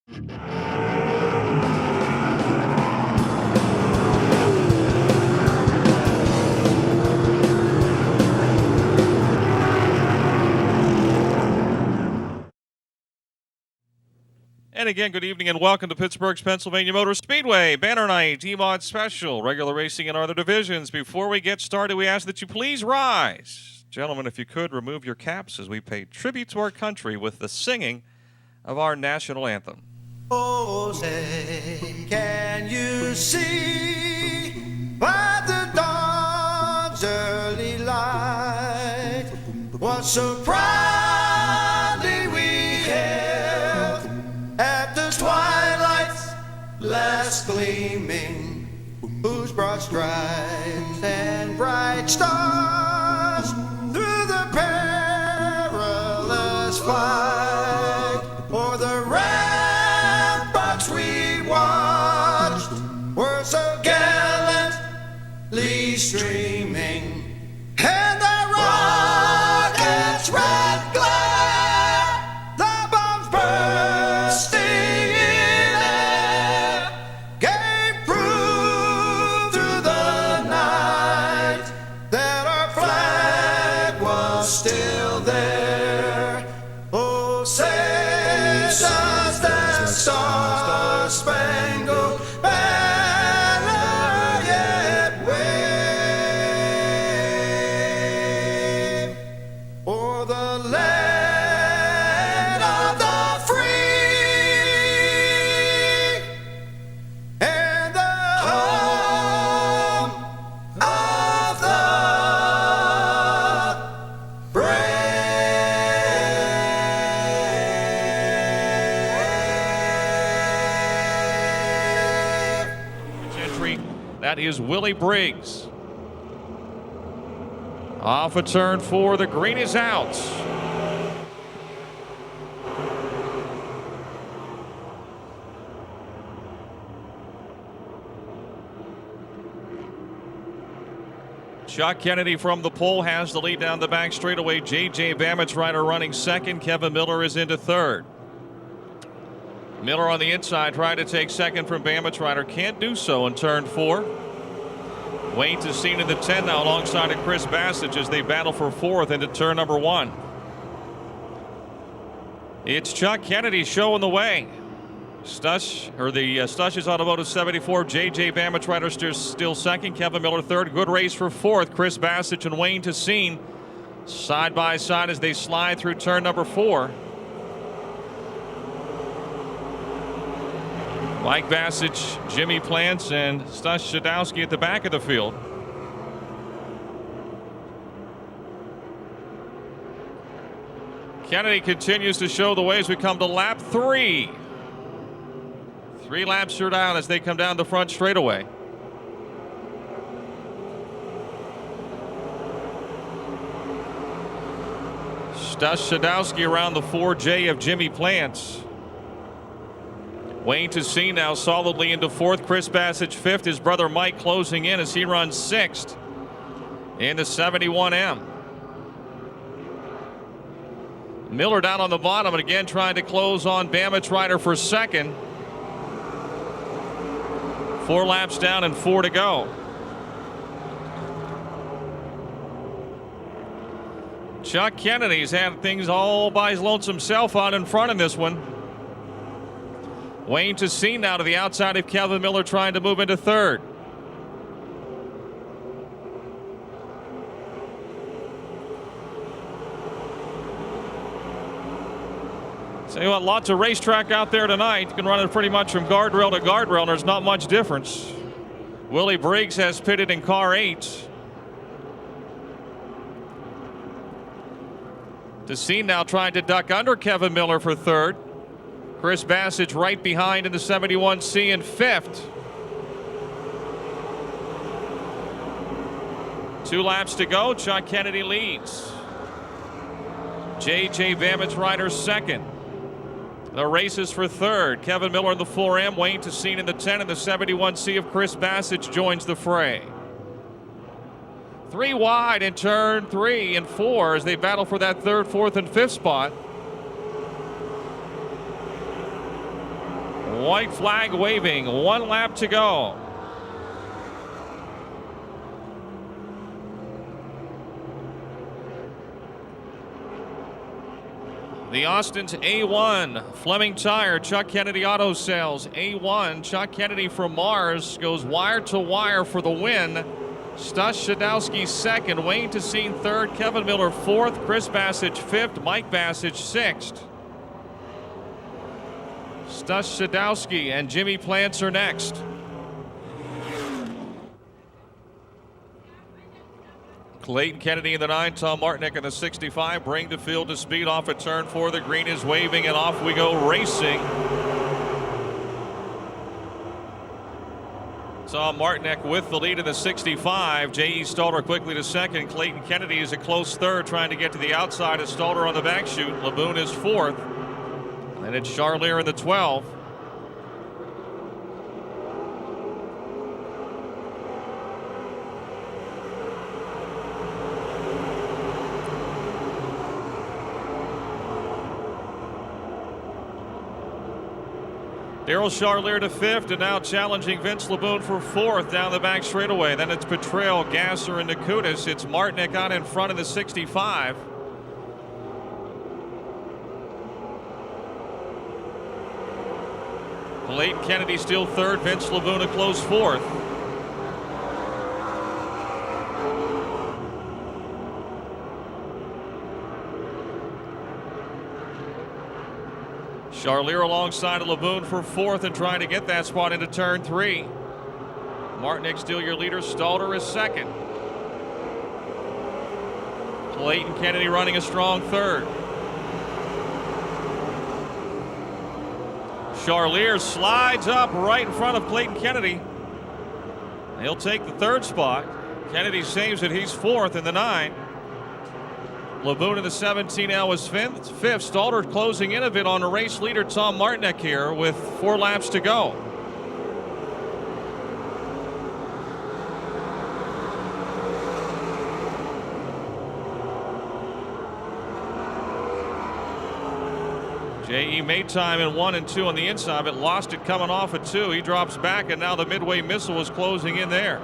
And again, good evening and welcome to Pittsburgh's Pennsylvania Motor Speedway Banner Night E-Mod Special, regular racing in other divisions. Before we get started, we ask that you please rise. Gentlemen, if you could, remove your caps as we pay tribute to our country with the singing of our national anthem. Oh, say, can you see by the dawn's early light what so proudly we hailed at the twilight's last gleaming, whose broad stripes and bright stars through the perilous fight o'er the ramparts we watched were so gallantly streaming, and the rockets' red glare, the bombs bursting in air, gave proof through the night that our flag was still there. Oh, say does that star-spangled banner yet wave o'er the land of the free and the home of the Entry, that is Willie Briggs. Off a turn 4, the green is out. Chuck Kennedy from the pole has the lead down the back straightaway. J.J. Bamitzrider running second. Kevin Miller is into third. Miller on the inside trying to take second from Bamitzrider. Can't do so in turn 4. Wayne is seen in the 10 now alongside of Chris Bassage as they battle for fourth into turn number 1. It's Chuck Kennedy showing the way. Stush's Automotive 74. J.J. Bamitzrider still second. Kevin Miller third. Good race for fourth. Chris Bassage and Wayne Tessine side by side as they slide through turn number 4. Mike Bassage, Jimmy Plants, and Stush Sadowski at the back of the field. Kennedy continues to show the way as we come to lap 3. 3 laps are down as they come down the front straightaway. Stush Sadowski around the 4J of Jimmy Plants. Wayne Tessine now solidly into fourth. Chris Bassage fifth. His brother Mike closing in as he runs sixth in the 71M. Miller down on the bottom and again trying to close on Bamitzrider for second. 4 laps down and 4 to go. Chuck Kennedy's had things all by his lonesome self out in front in this one. Wayne Tessine now to the outside of Kevin Miller trying to move into third. Tell you what, lots of racetrack out there tonight. You can run it pretty much from guardrail to guardrail, and there's not much difference. Willie Briggs has pitted in car 8. Tessine now trying to duck under Kevin Miller for third. Chris Bassage right behind in the 71C in fifth. 2 laps to go. Chuck Kennedy leads. J.J. Bamitzrider second. The race is for third. Kevin Miller in the 4M. Wayne Tessine in the 10, and the 71C of Chris Bassage joins the fray. 3 wide in turn 3 and 4 as they battle for that third, fourth, and fifth spot. White flag waving, 1 lap to go. The Austin's A1, Fleming Tire, Chuck Kennedy Auto Sales. A1, Chuck Kennedy from Mars goes wire to wire for the win. Stush Shadowski second, Wayne Tessine third, Kevin Miller fourth, Chris Bassage fifth, Mike Bassage sixth. Stush Shadowski and Jimmy Plants are next. Clayton Kennedy in the 9, Tom Martinek in the 65. Bring the field to speed off at turn 4. The green is waving and off we go racing. Tom Martinek with the lead in the 65. J.E. Stalter quickly to second. Clayton Kennedy is a close third, trying to get to the outside of Stalter on the back chute. Laboon is fourth. And it's Charlier in the 12. Daryl Charlier to fifth, and now challenging Vince Laboon for fourth down the back straightaway. Then it's Petrail, Gasser, and Nakutis. It's Martinek out in front of the 65. Clayton Kennedy still third, Vince Laboon a close fourth. Charlier alongside of Laboon for fourth and trying to get that spot into turn 3. Martinek still your leader. Stalter is second. Clayton Kennedy running a strong third. Charlier slides up right in front of Clayton Kennedy. He'll take the third spot. Kennedy saves it. He's fourth in the 9. Laboon in the 17 now is fifth. Stalter closing in a bit on the race leader Tom Martinek here with 4 laps to go. J.E. made time in 1 and 2 on the inside, but lost it coming off at 2. He drops back, and now the midway missile is closing in there.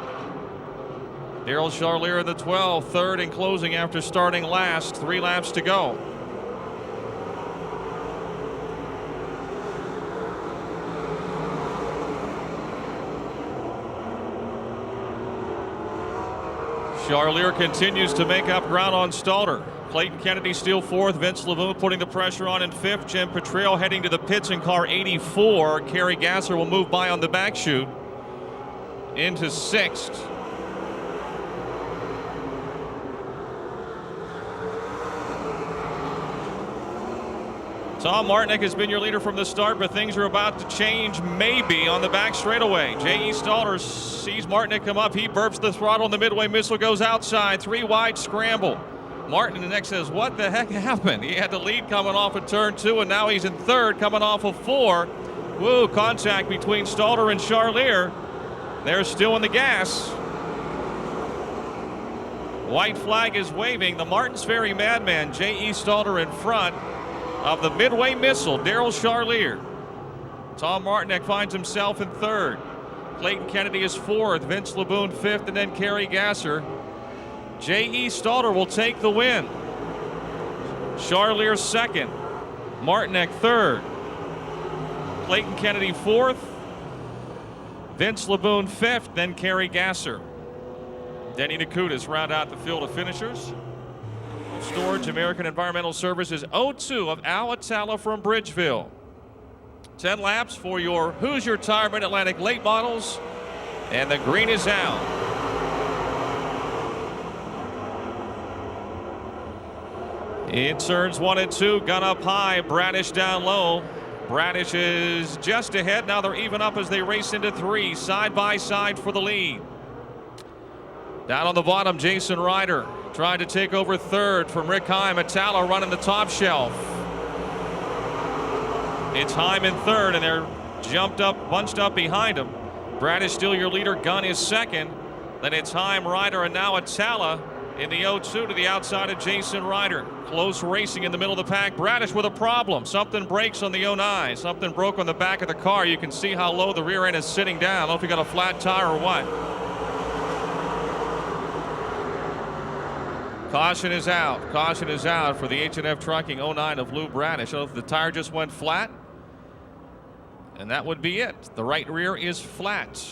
Daryl Charlier in the 12, third and closing after starting last. 3 laps to go. Charlier continues to make up ground on Stalter. Clayton Kennedy still fourth. Vince Laboon putting the pressure on in fifth. Jim Petrail heading to the pits in car 84. Kerry Gasser will move by on the back chute into sixth. Tom Martinek has been your leader from the start, but things are about to change maybe on the back straightaway. J.E. Stalter sees Martinek come up. He burps the throttle, and the midway missile goes outside. 3 wide scramble. Martin the next says, what the heck happened? He had the lead coming off of turn 2, and now he's in third coming off of 4. Woo, contact between Stalter and Charlier. They're still in the gas. White flag is waving. The Martins Ferry Madman, J.E. Stalter in front of the midway missile, Daryl Charlier. Tom Martinek finds himself in third. Clayton Kennedy is fourth. Vince Laboon fifth, and then Kerry Gasser. J.E. Stalter will take the win. Charlier second. Martinek third. Clayton Kennedy fourth. Vince Laboon fifth, then Kerry Gasser. Denny Nakutis round out the field of finishers. Storage American Environmental Services 02 of Al Attala from Bridgeville. 10 laps for your Hoosier Tire Mid-Atlantic late models, and the green is out. In turns 1 and 2, gun up high, Bradish down low. Bradish is just ahead. Now they're even up as they race into 3, side by side for the lead. Down on the bottom, Jason Ryder trying to take over third from Rick Heim. Attala running the top shelf. It's Heim in third, and they're bunched up behind him. Bradish still your leader. Gunn is second. Then it's Heim, Ryder, and now Attala in the 0-2 to the outside of Jason Ryder. Close racing in the middle of the pack. Bradish with a problem. Something breaks on the 09. Something broke on the back of the car. You can see how low the rear end is sitting down. I don't know if he got a flat tire or what. Caution is out. Caution is out for the H&F Trucking 09 of Lou Bradish. So if the tire just went flat, and that would be it. The right rear is flat.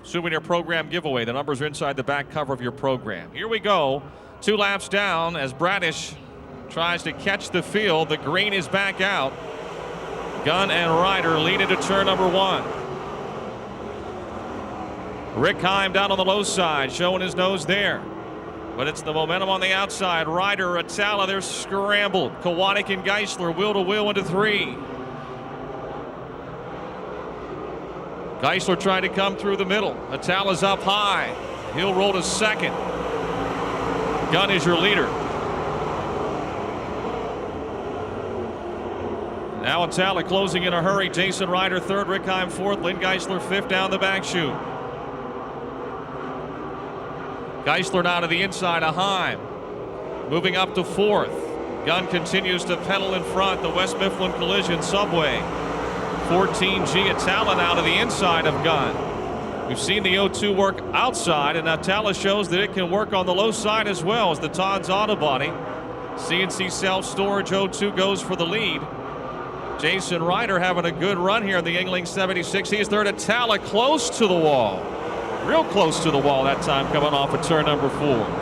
Souvenir program giveaway. The numbers are inside the back cover of your program. Here we go. 2 laps down as Bradish tries to catch the field. The green is back out. Gunn and Ryder lead into turn number 1. Rick Heim down on the low side, showing his nose there. But it's the momentum on the outside. Ryder, Atala, they're scrambled. Kowanek and Geisler wheel to wheel into 3. Geisler trying to come through the middle. Atala's up high. He'll roll to second. Gunn is your leader. Now Atala closing in a hurry. Jason Ryder third, Rick Heim fourth, Lynn Geisler fifth down the back chute. Geisler now to the inside of Heim. Moving up to fourth. Gunn continues to pedal in front. The West Mifflin Collision Subway. 14G Atala now to the inside of Gunn. We've seen the 0-2 work outside, and Atala shows that it can work on the low side as well as the Todd's Auto Body. CNC Self-Storage 0-2 goes for the lead. Jason Ryder having a good run here in the Yingling 76. He's third. Atala close to the wall. Real close to the wall that time coming off of turn number 4.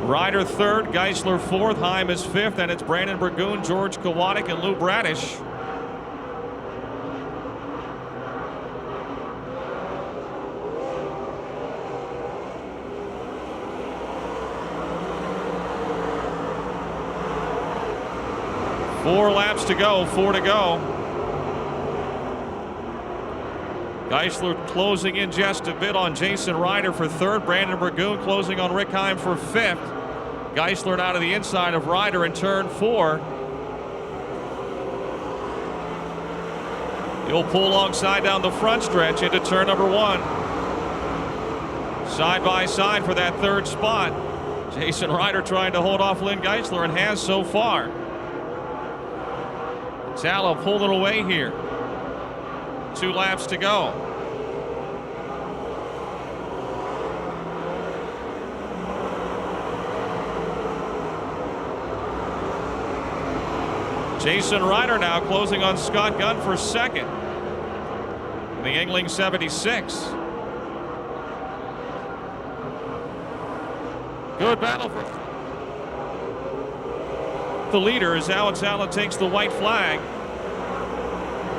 Ryder third, Geisler fourth, Heim is fifth, and it's Brandon Burgoon, George Kowanek, and Lou Bradish. Four laps to go, 4 to go. Geisler closing in just a bit on Jason Ryder for third. Brandon Burgoon closing on Rick Heim for fifth. Geisler out of the inside of Ryder in turn 4. He'll pull alongside down the front stretch into turn number 1. Side by side for that third spot. Jason Ryder trying to hold off Lynn Geisler and has so far. Atala pulling away here. 2 laps to go. Jason Ryder now closing on Scott Gunn for second. The Yingling 76. Good battle for the leader as Atala takes the white flag.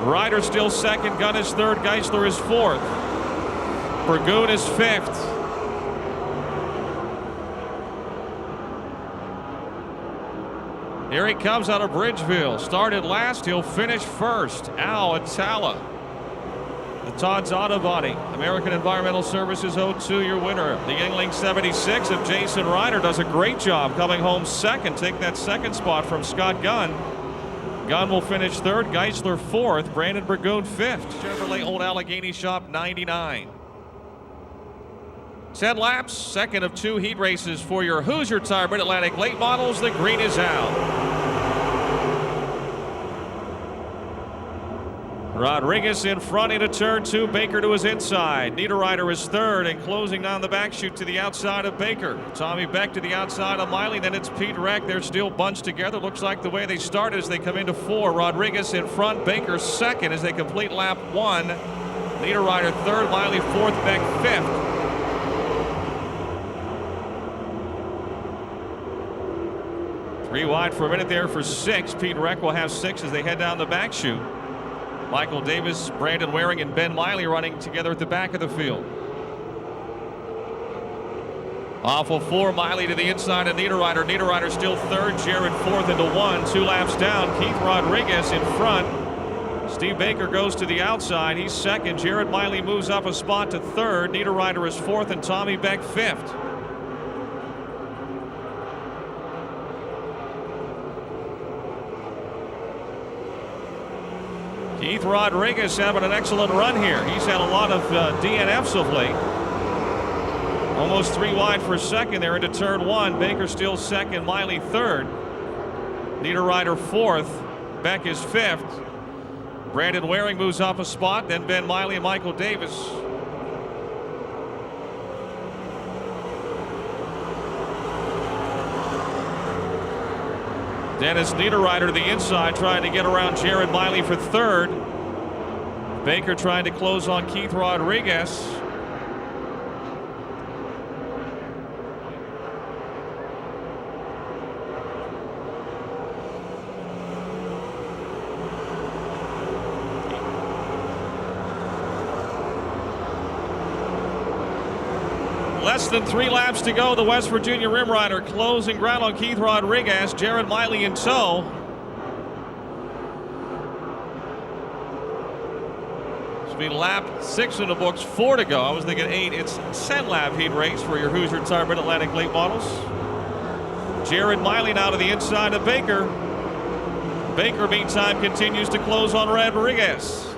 Ryder still second, Gunn is third, Geisler is fourth. Burgoon is fifth. Here he comes out of Bridgeville. Started last, he'll finish first. Atala. The Todd's Auto Body. American Environmental Services 0-2, your winner. The Yingling 76 of Jason Ryder does a great job coming home second. Take that second spot from Scott Gunn. Gunn will finish third, Geisler fourth, Brandon Burgoon fifth. Chevrolet Old Allegheny Shop 99. 10 laps, second of 2 heat races for your Hoosier Tire Mid-Atlantic late models. The green is out. Rodriguez in front into turn 2. Baker to his inside. Niederreiter is third and closing down the back chute to the outside of Baker. Tommy Beck to the outside of Miley. Then it's Pete Reck. They're still bunched together. Looks like the way they started as they come into 4. Rodriguez in front. Baker second as they complete lap 1. Niederreiter third. Miley fourth. Beck fifth. Three wide for a minute there for 6. Pete Reck will have 6 as they head down the back chute. Michael Davis, Brandon Waring, and Ben Miley running together at the back of the field. Off of 4, Miley to the inside of Niederreiter. Niederreiter still third, Jared fourth into 1. 2 laps down, Keith Rodriguez in front. Steve Baker goes to the outside. He's second. Jared Miley moves up a spot to third. Niederreiter is fourth, and Tommy Beck fifth. Keith Rodriguez having an excellent run here. He's had a lot of DNFs of late. Almost 3 wide for second. They're into turn 1. Baker still second, Miley third. Niederreiter fourth. Beck is fifth. Brandon Waring moves up a spot. Then Ben Miley and Michael Davis. Dennis Niederreiter to the inside, trying to get around Jared Miley for third. Baker trying to close on Keith Rodriguez. Less than 3 laps to go. The West Virginia Rim Rider closing ground on Keith Rodriguez. Jared Miley in tow. This will be lap 6 in the books, 4 to go. I was thinking 8. It's 10 lap heat race for your Hoosier Tire Mid-Atlantic late models. Jared Miley now to the inside of Baker. Baker, meantime, continues to close on Rodriguez.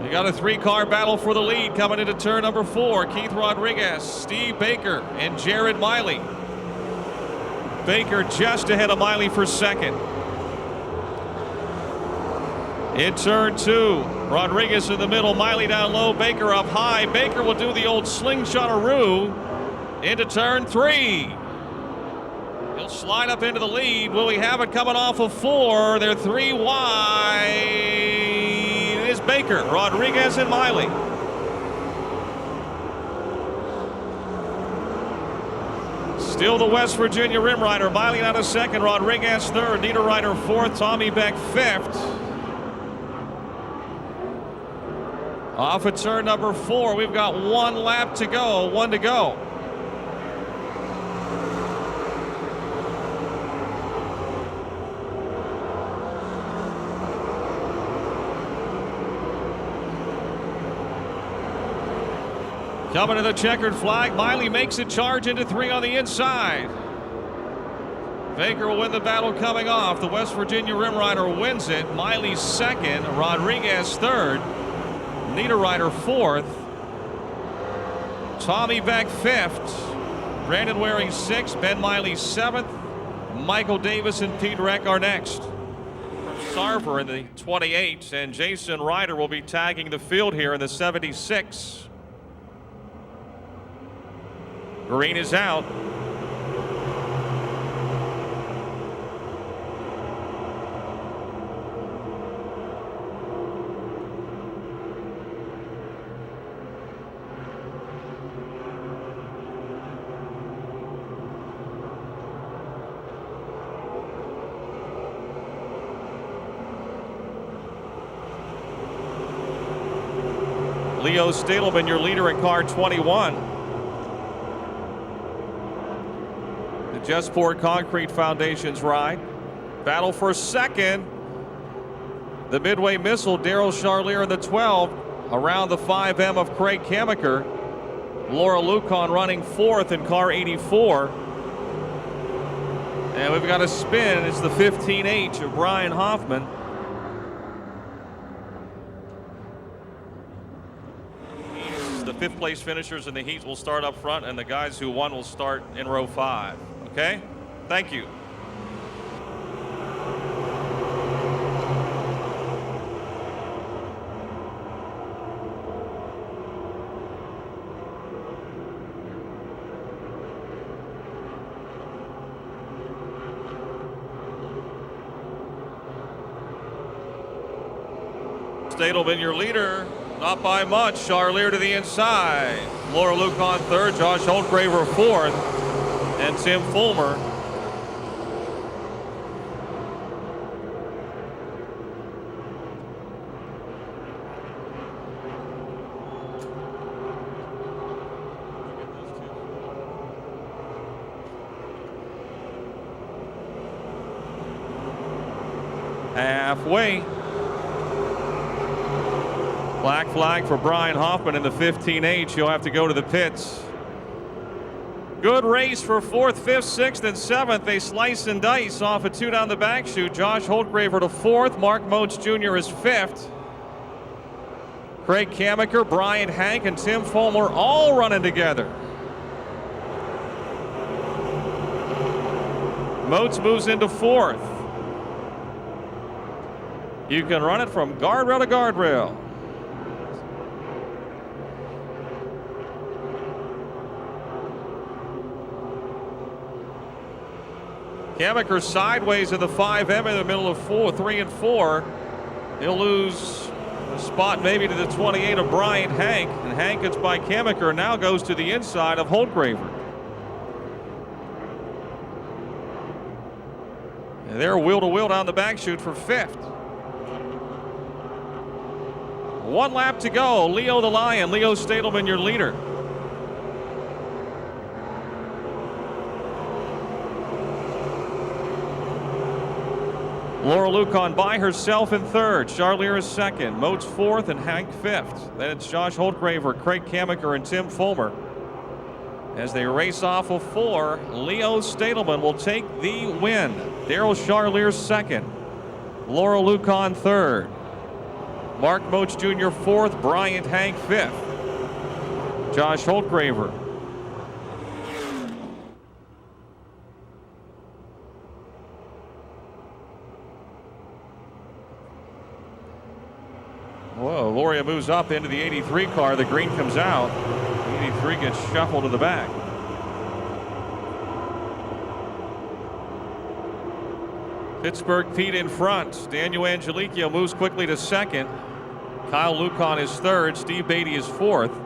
You got a 3-car battle for the lead coming into turn number 4. Keith Rodriguez, Steve Baker, and Jared Miley. Baker just ahead of Miley for second. In turn 2, Rodriguez in the middle, Miley down low, Baker up high. Baker will do the old slingshot-a-roo into turn 3. He'll slide up into the lead. Will we have it coming off of 4? They're 3 wide. Is Baker, Rodriguez, and Miley. Still the West Virginia Rim Rider. Miley out of second, Rodriguez third, Niederreiter fourth, Tommy Beck fifth. Off at turn number 4, we've got 1 lap to go, 1 to go. Coming to the checkered flag, Miley makes a charge into 3 on the inside. Baker will win the battle coming off. The West Virginia Rim Rider wins it. Miley second, Rodriguez third, Niederreiter fourth, Tommy Beck fifth, Brandon Waring sixth, Ben Miley seventh, Michael Davis and Pete Reck are next. Sarver in the 28, and Jason Ryder will be tagging the field here in the 76. Green is out. Leo Stadelman, your leader in car 21. JustPort Concrete Foundation's ride. Battle for second. The Midway Missile, Daryl Charlier in the 12. Around the 5M of Craig Kamaker. Laura Lucon running fourth in car 84. And we've got a spin. It's the 15H of Brian Hoffman. The 5th place finishers in the heats will start up front, and the guys who won will start in row 5. Okay? Thank you. Stadelman, your leader, not by much. Charlier to the inside. Laura Lucon third, Josh Holtgraver fourth, and Tim Fulmer. Halfway. Black flag for Brian Hoffman in the 15H. He'll have to go to the pits. Good race for 4th, 5th, 6th, and 7th. They slice and dice off a 2 down the back chute. Josh Holtgraver to 4th. Mark Moats Jr. is 5th. Craig Kamiker, Brian Hank, and Tim Fulmer all running together. Moats moves into 4th. You can run it from guardrail to guardrail. Kamiker sideways in the 5M in the middle of 3 and 4. He'll lose a spot maybe to the 28 of Brian Hank, and Hank gets by Kamiker, now goes to the inside of Holtgraver. And they're wheel to wheel down the back chute for 5th. 1 lap to go. Leo the Lion, Leo Stadelman, your leader. Laura Lucon by herself in 3rd. Charlier is 2nd. Moats 4th and Hank 5th. Then it's Josh Holtgraver, Craig Kamiker, and Tim Fulmer. As they race off of 4, Leo Stadelman will take the win. Daryl Charlier 2nd. Laura Lucon 3rd. Mark Moats Jr. 4th. Bryant Hank 5th. Josh Holtgraver. Whoa, Loria moves up into the 83 car. The green comes out. 83 gets shuffled to the back. Pittsburgh Pete in front. Daniel Angelicchio moves quickly to 2nd. Kyle Lucon is 3rd. Steve Beatty is 4th.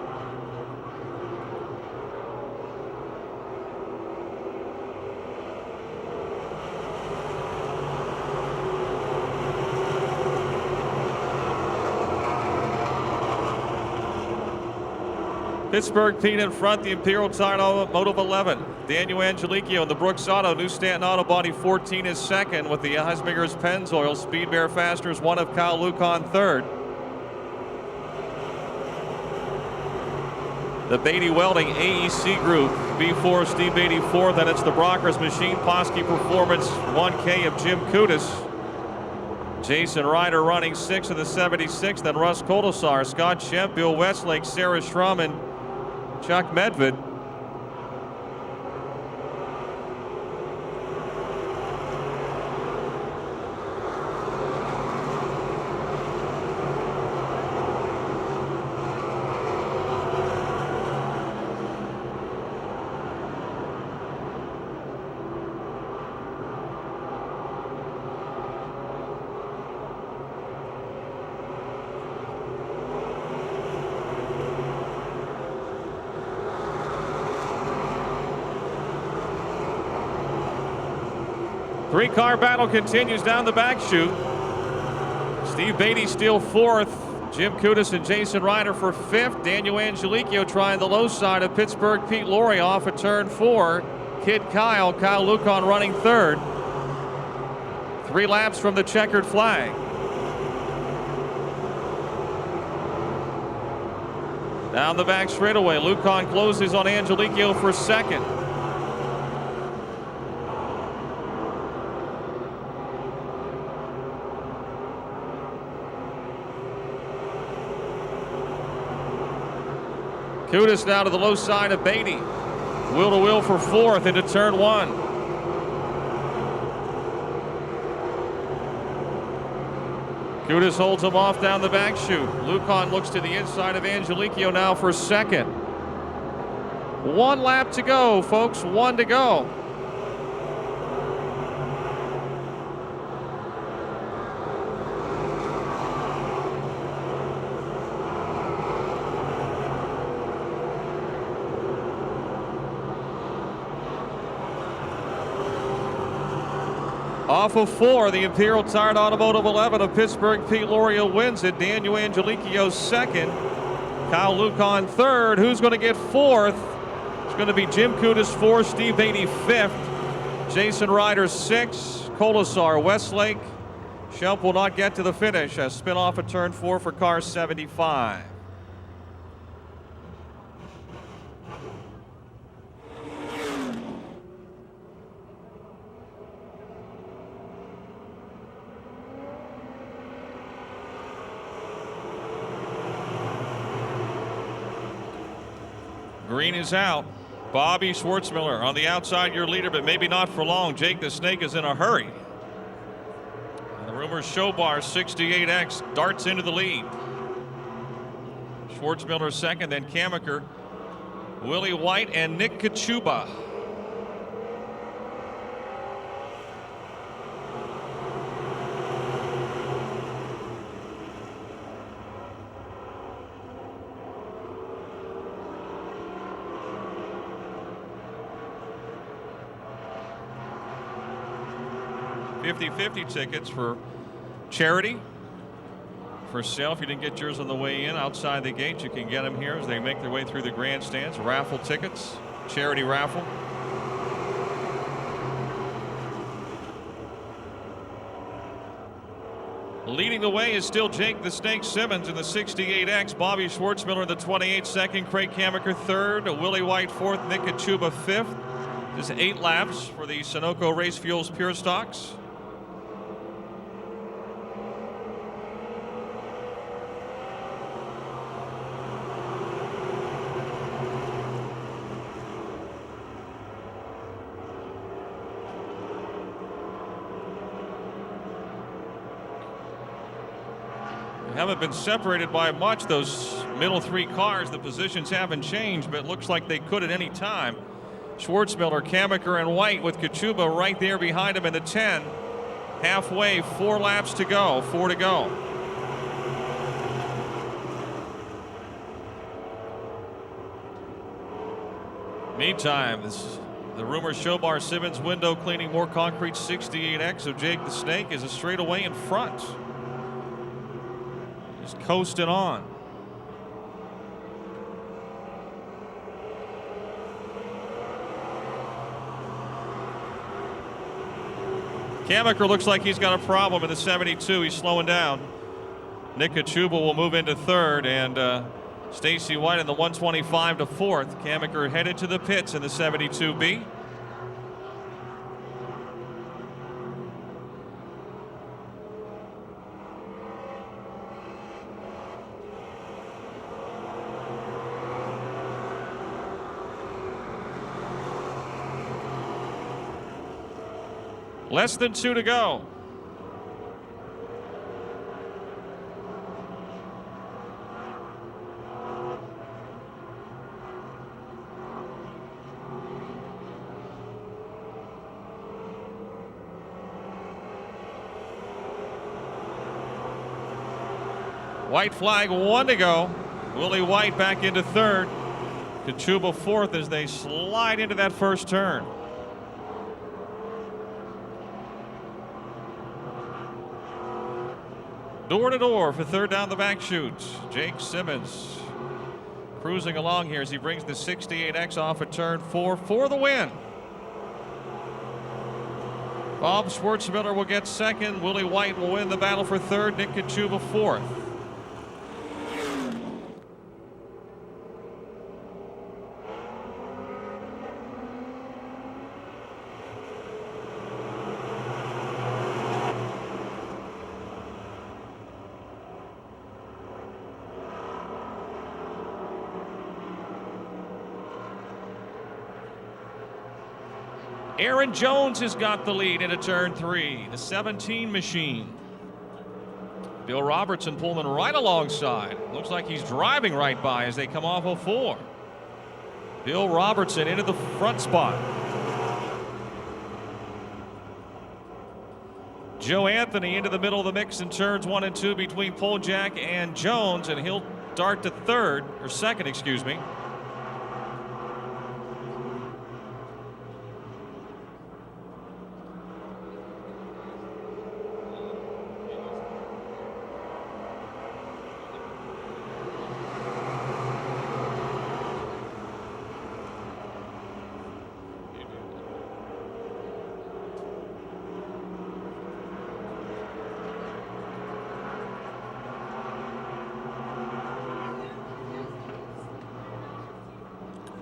Pittsburgh Pete in front, the Imperial Tire Automotive 11. Daniel Angelicchio in the Brooks Auto. New Stanton Auto Body 14 is 2nd with the Eisminger's Pennzoil. Speed Bear Fasteners 1 of Kyle Lucon 3rd. The Beatty Welding AEC Group B4 Steve Beatty 4th, and it's the Brockers Machine Posky Performance 1K of Jim Kudis. Jason Ryder running 6th of the 76, then Russ Koldasar, Scott Shemp, Bill Westlake, Sarah Schrum, and Chuck Medved. Three-car battle continues down the back chute. Steve Beatty still 4th. Jim Kudis and Jason Ryder for 5th. Daniel Angelicchio trying the low side of Pittsburgh Pete Laurie off at turn 4. Kid Kyle Lucon running 3rd. 3 laps from the checkered flag. Down the back straightaway, Lucon closes on Angelicchio for 2nd. Kudis now to the low side of Beatty. Wheel to wheel for 4th into turn 1. Kudis holds him off down the back chute. Lucon looks to the inside of Angelicchio now for 2nd. 1 lap to go, folks. 1 to go. Off of 4, the Imperial Tire Automotive 11 of Pittsburgh Pete Laurie wins it. Daniel Angelicchio 2nd. Kyle Lucon 3rd. Who's going to get 4th? It's going to be Jim Kudis 4th, Steve Beatty 5th, Jason Ryder 6th, Kolasar, Westlake. Shemp will not get to the finish as spin off at turn 4 for car 75. Green is out. Bobby Schwartzmiller on the outside, your leader, but maybe not for long. Jake the Snake is in a hurry. And the Rumors Show Bar 68X darts into the lead. Schwartzmiller second, then Kamaker, Willie White, and Nick Kachuba. $50-50 tickets for charity for sale. If you didn't get yours on the way in outside the gate, you can get them here as they make their way through the grandstands. Raffle tickets, charity raffle. Leading the way is still Jake the Snake Simmons in the 68X. Bobby Schwartzmiller in the 28 second. Craig Kamaker third. Willie White fourth. Nick Kachuba fifth. Just 8 laps for the Sunoco Race Fuels Pure Stocks. Haven't been separated by much, those middle 3 cars. The positions haven't changed, but it looks like they could at any time. Schwartzmiller, Kamaker, and White with Kachuba right there behind him in the 10. Halfway, 4 laps to go, 4 to go. Meantime, the Rumors Show Bar Simmons window cleaning more concrete 68X of Jake the Snake is a straightaway in front. Just coasting on. Kamaker looks like he's got a problem in the 72. He's slowing down. Nick Kachuba will move into third, and Stacy White in the 125 to fourth. Kamaker headed to the pits in the 72B. Less than 2 to go. White flag, 1 to go. Willie White back into third. Kachuba fourth as they slide into that first turn. Door to door for third down the back chute. Jake Simmons cruising along here as he brings the 68X off at turn 4 for the win. Bob Schwartzmiller will get second. Willie White will win the battle for third. Nick Kachuba fourth. Aaron Jones has got the lead into turn 3, the 17 machine. Bill Robertson pulling right alongside. Looks like he's driving right by as they come off of 4. Bill Robertson into the front spot. Joe Anthony into the middle of the mix in turns 1 and 2 between Poljak and Jones, and he'll dart to second, excuse me.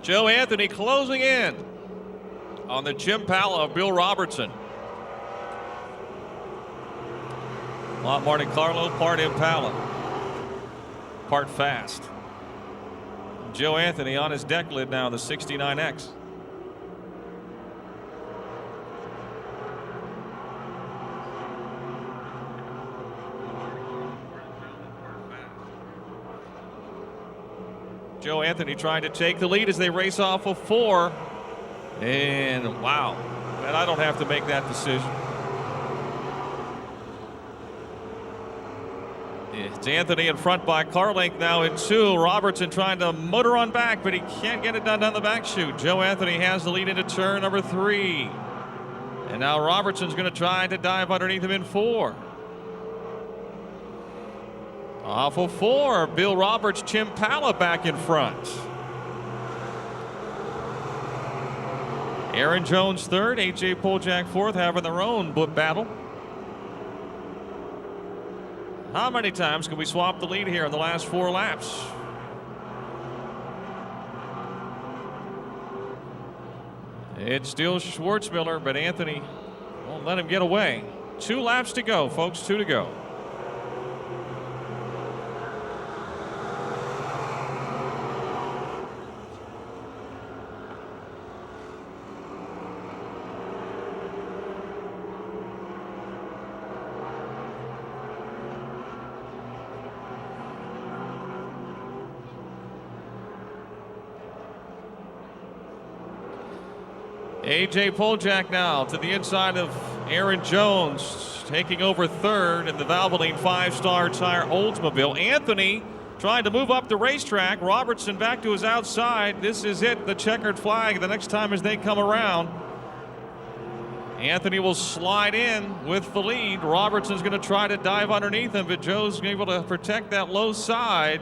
Joe Anthony closing in on the Jim Pala of Bill Robertson. Lot Monte Carlo, part Impala, part fast. Joe Anthony on his deck lid now, the 69X. Joe Anthony trying to take the lead as they race off of 4. And wow, man, I don't have to make that decision. It's Anthony in front by car length now in 2. Robertson trying to motor on back, but he can't get it done down the back chute. Joe Anthony has the lead into turn number 3. And now Robertson's going to try to dive underneath him in 4. Off of 4, Bill Roberts, Chimpala back in front. Aaron Jones 3rd, A.J. Poljak 4th, having their own battle. How many times can we swap the lead here in the last 4 laps? It's still Schwartzmiller, but Anthony won't let him get away. 2 laps to go, folks, 2 to go. A.J. Poljak now to the inside of Aaron Jones, taking over 3rd in the Valvoline 5-star tire Oldsmobile. Anthony trying to move up the racetrack. Robertson back to his outside. This is it, the checkered flag the next time as they come around. Anthony will slide in with the lead. Robertson's going to try to dive underneath him, but Joe's able to protect that low side,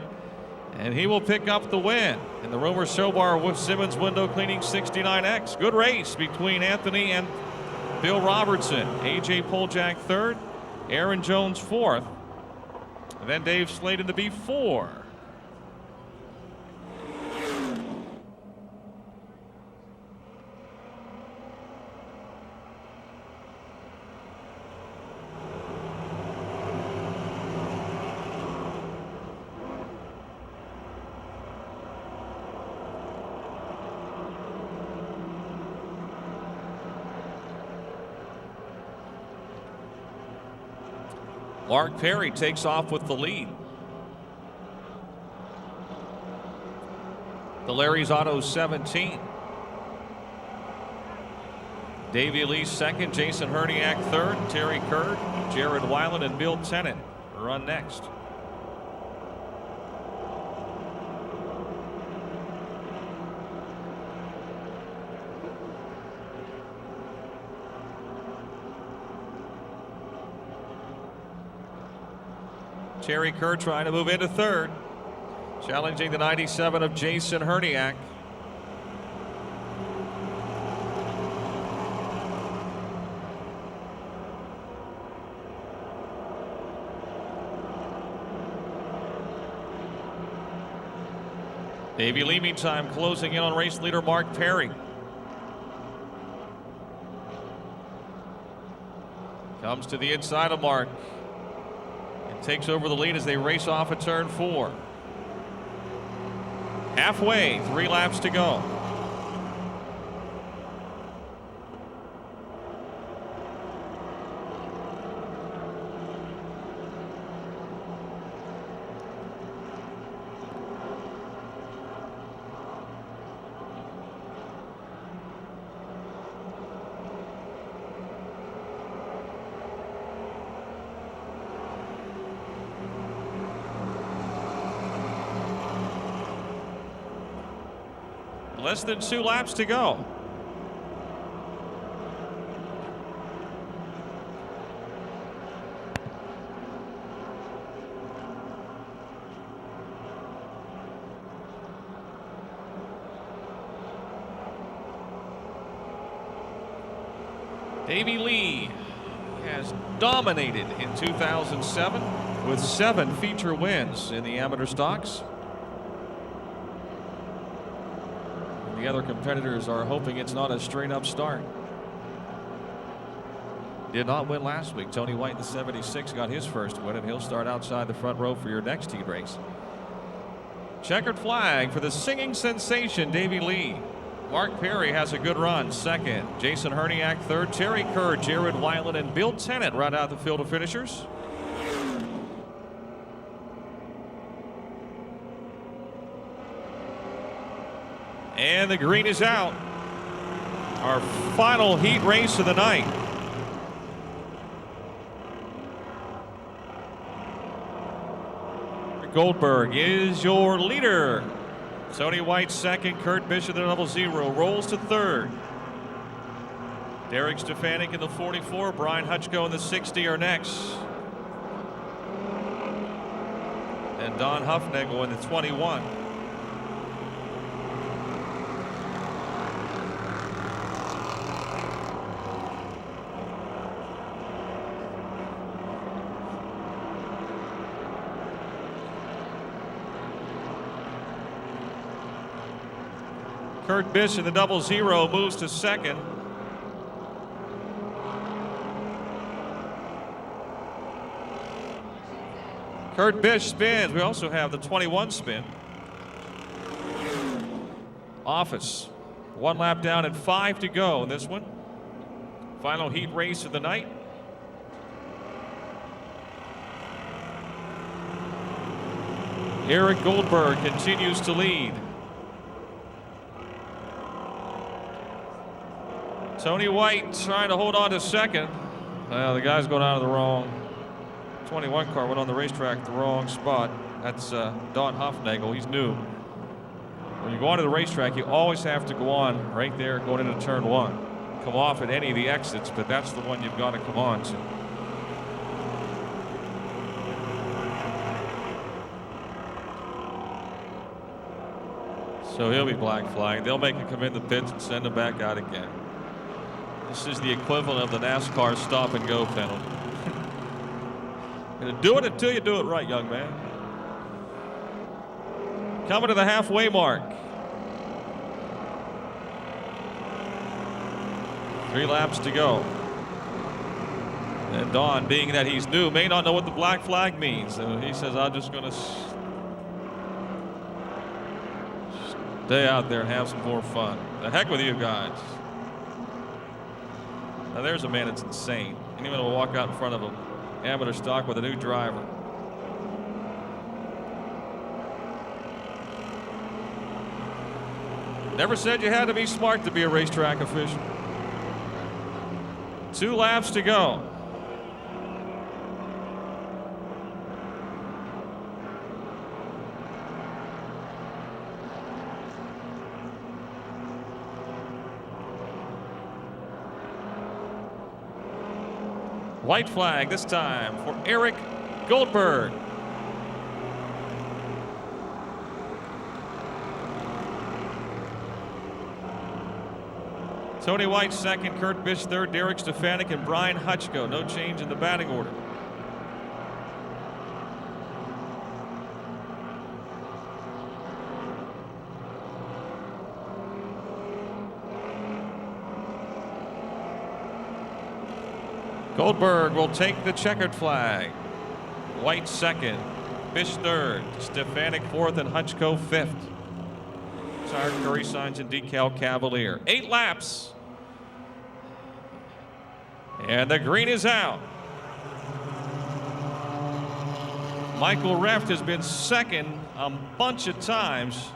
and he will pick up the win. In the Romer Sobar with Simmons Window Cleaning 69X. Good race between Anthony and Bill Robertson. A.J. Poljak 3rd, Aaron Jones 4th, and then Dave Slayton to be 4. Mark Perry takes off with the lead. The Larry's Auto 17. Davey Lee 2nd, Jason Herniak 3rd, Terry Kerr, Jared Weiland, and Bill Tennant run next. Terry Kerr trying to move into 3rd, challenging the 97 of Jason Herniak. Davey Lee, meantime, closing in on race leader Mark Perry. Comes to the inside of Mark. Takes over the lead as they race off at turn 4. Halfway, 3 laps to go. Less than 2 laps to go. Davey Lee has dominated in 2007 with 7 feature wins in the amateur stocks. The other competitors are hoping it's not a straight up start. Did not win last week. Tony White, the 76, got his first win, and he'll start outside the front row for your next heat race. Checkered flag for the singing sensation, Davey Lee. Mark Perry has a good run, second. Jason Herniak, third. Terry Kerr, Jared Weiland, and Bill Tennant right out the field of finishers. And the green is out. Our final heat race of the night. Goldberg is your leader. Tony White second. Kurt Bishop in the 00 rolls to third. Derek Stefanik in the 44. Brian Hutchko in the 60 are next. And Don Huffnagel in the 21. Kurt Bish in the 00 moves to second. Kurt Bish spins. We also have the 21 spin. Office. 1 lap down and 5 to go in this one. Final heat race of the night. Eric Goldberg continues to lead. Tony White trying to hold on to second. Well, the guy's going out of the wrong. 21 car went on the racetrack at the wrong spot. That's Don Huffnagel. He's new. When you go onto the racetrack, you always have to go on right there going into turn 1. Come off at any of the exits, but that's the one you've got to come on to. So he'll be black flagged. They'll make him come in the pits and send him back out again. This is the equivalent of the NASCAR stop and go penalty. And do it until you do it right, young man. Coming to the halfway mark. 3 laps to go. And Don, being that he's new, may not know what the black flag means. So he says, I'm just going to stay out there and have some more fun. The heck with you guys. Now there's a man that's insane. Anyone will walk out in front of him. Amateur stock with a new driver. Never said you had to be smart to be a racetrack official. 2 laps to go. White flag this time for Eric Goldberg. Tony White second, Kurt Bish third, Derek Stefanik and Brian Hutchko. No change in the batting order. Goldberg will take the checkered flag. White second, Bish third, Stefanik fourth, and Hutchko fifth. Tire Curry signs and decal Cavalier. 8 laps. And the green is out. Michael Reft has been second a bunch of times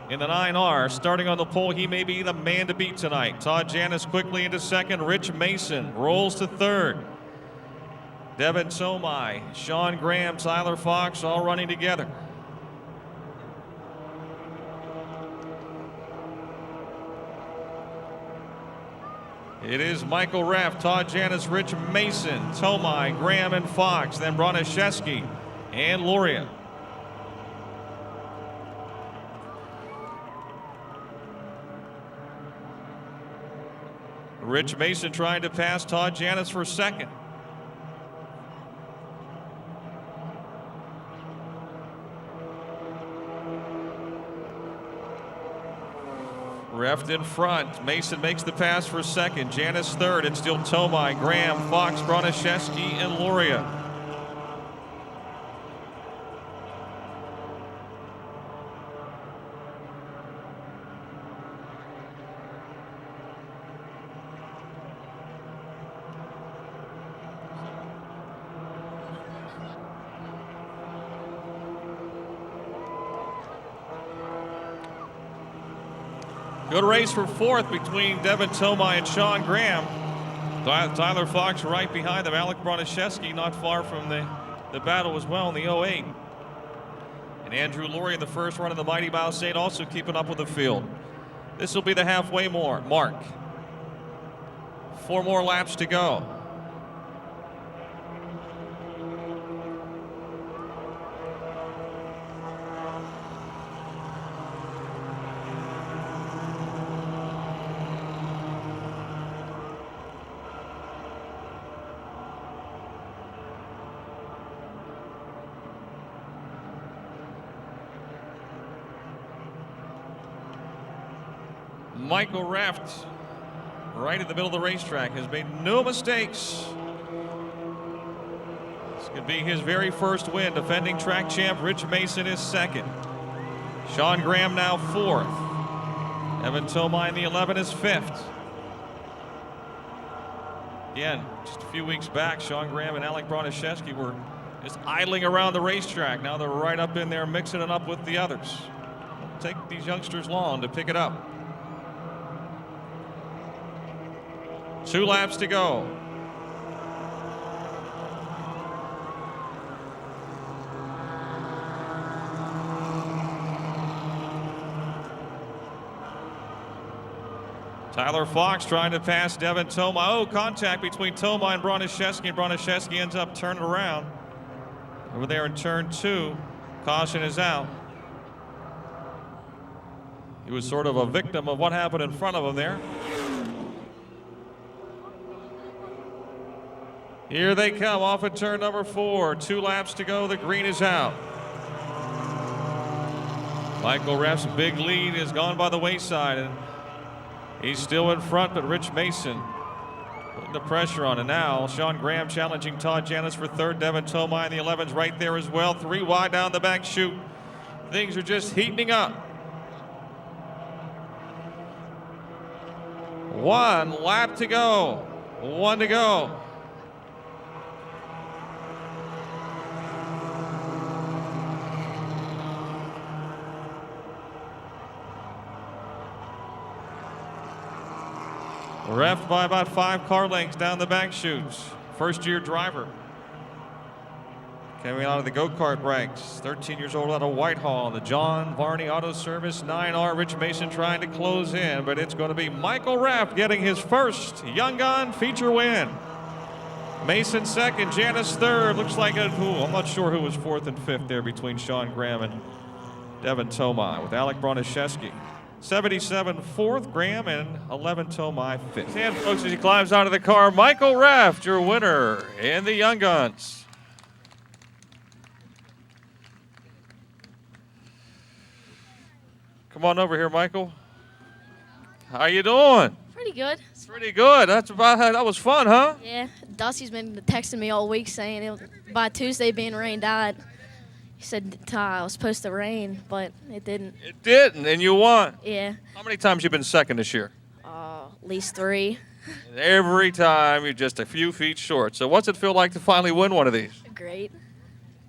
in the 9R. Starting on the pole, he may be the man to beat tonight. Todd Janis quickly into second. Rich Mason rolls to third. Devin Tomai, Sean Graham, Tyler Fox all running together. It is Michael Reft, Todd Janis, Rich Mason, Tomai, Graham, and Fox. Then Broniszewski and Loria. Rich Mason trying to pass Todd Janis for second. Reft in front. Mason makes the pass for second. Janis third. It's still Tomai, Graham, Fox, Broniszewski, and Loria. Good race for fourth between Devin Tomai and Sean Graham. Tyler Fox right behind them. Alec Broniszewski not far from the battle as well in the 08. And Andrew Laurie in the first run of the Mighty Mouse 8 also keeping up with the field. This will be the halfway mark. 4 more laps to go. Michael Raft, right in the middle of the racetrack, has made no mistakes. This could be his very first win. Defending track champ Rich Mason is second. Sean Graham now fourth. Evan Tomai in the 11 is fifth. Again, just a few weeks back, Sean Graham and Alec Broniszewski were just idling around the racetrack. Now they're right up in there mixing it up with the others. It'll take these youngsters long to pick it up. 2 laps to go. Tyler Fox trying to pass Devin Tomai. Oh, contact between Tomai and Broniszewski. Broniszewski ends up turning around. Over there in turn 2. Caution is out. He was sort of a victim of what happened in front of him there. Here they come off at turn number 4. 2 laps to go. The green is out. Michael Raff's big lead is gone by the wayside, and he's still in front, but Rich Mason putting the pressure on. And now Sean Graham challenging Todd Janis for third. Devin Tomai in the 11's right there as well. 3 wide down the back chute. Things are just heating up. 1 lap to go. 1 to go. Reffed by about 5 car lengths down the back chutes. First-year driver. Coming out of the go-kart ranks. 13 years old out of Whitehall. The John Varney Auto Service 9R. Rich Mason trying to close in, but it's going to be Michael Raff getting his first Young Gun feature win. Mason second, Janis third. Looks like I'm not sure who was fourth and fifth there between Sean Graham and Devin Tomai, with Alec Broniszewski 77 fourth, Graham, and 11 Tomai fifth. And folks, as he climbs out of the car, Michael Raft, your winner in the Young Guns. Come on over here, Michael. How you doing? Pretty good. Pretty good. That was fun, huh? Yeah, Dusty's been texting me all week saying by Tuesday being rained out. He said it was supposed to rain, but it didn't. It didn't, and you won. Yeah. How many times you been second this year? At least 3. And every time you're just a few feet short. So what's it feel like to finally win one of these? Great.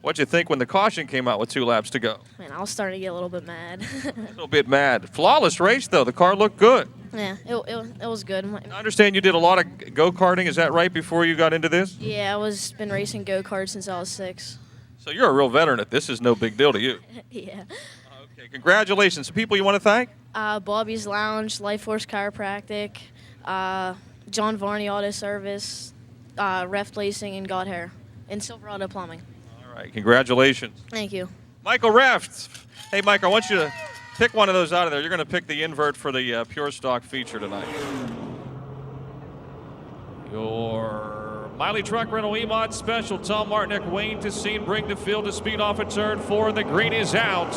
What'd you think when the caution came out with 2 laps to go? Man, I was starting to get a little bit mad. A little bit mad. Flawless race, though. The car looked good. Yeah, it was good. I understand you did a lot of go-karting. Is that right, before you got into this? Yeah, been racing go-karts since I was 6. So you're a real veteran at this. Is no big deal to you. Yeah. Okay, congratulations. People you want to thank? Bobby's Lounge, Life Force Chiropractic, John Varney Auto Service, Ref Lacing, and God Hair, and Silverado Plumbing. All right, congratulations. Thank you. Michael Reft. Hey, Mike, I want you to pick one of those out of there. You're going to pick the invert for the Pure Stock feature tonight. Your Miley Truck Rental E-Mod Special. Tom Martinek, Wayne to Scene, bring the field to speed off at turn 4. The green is out.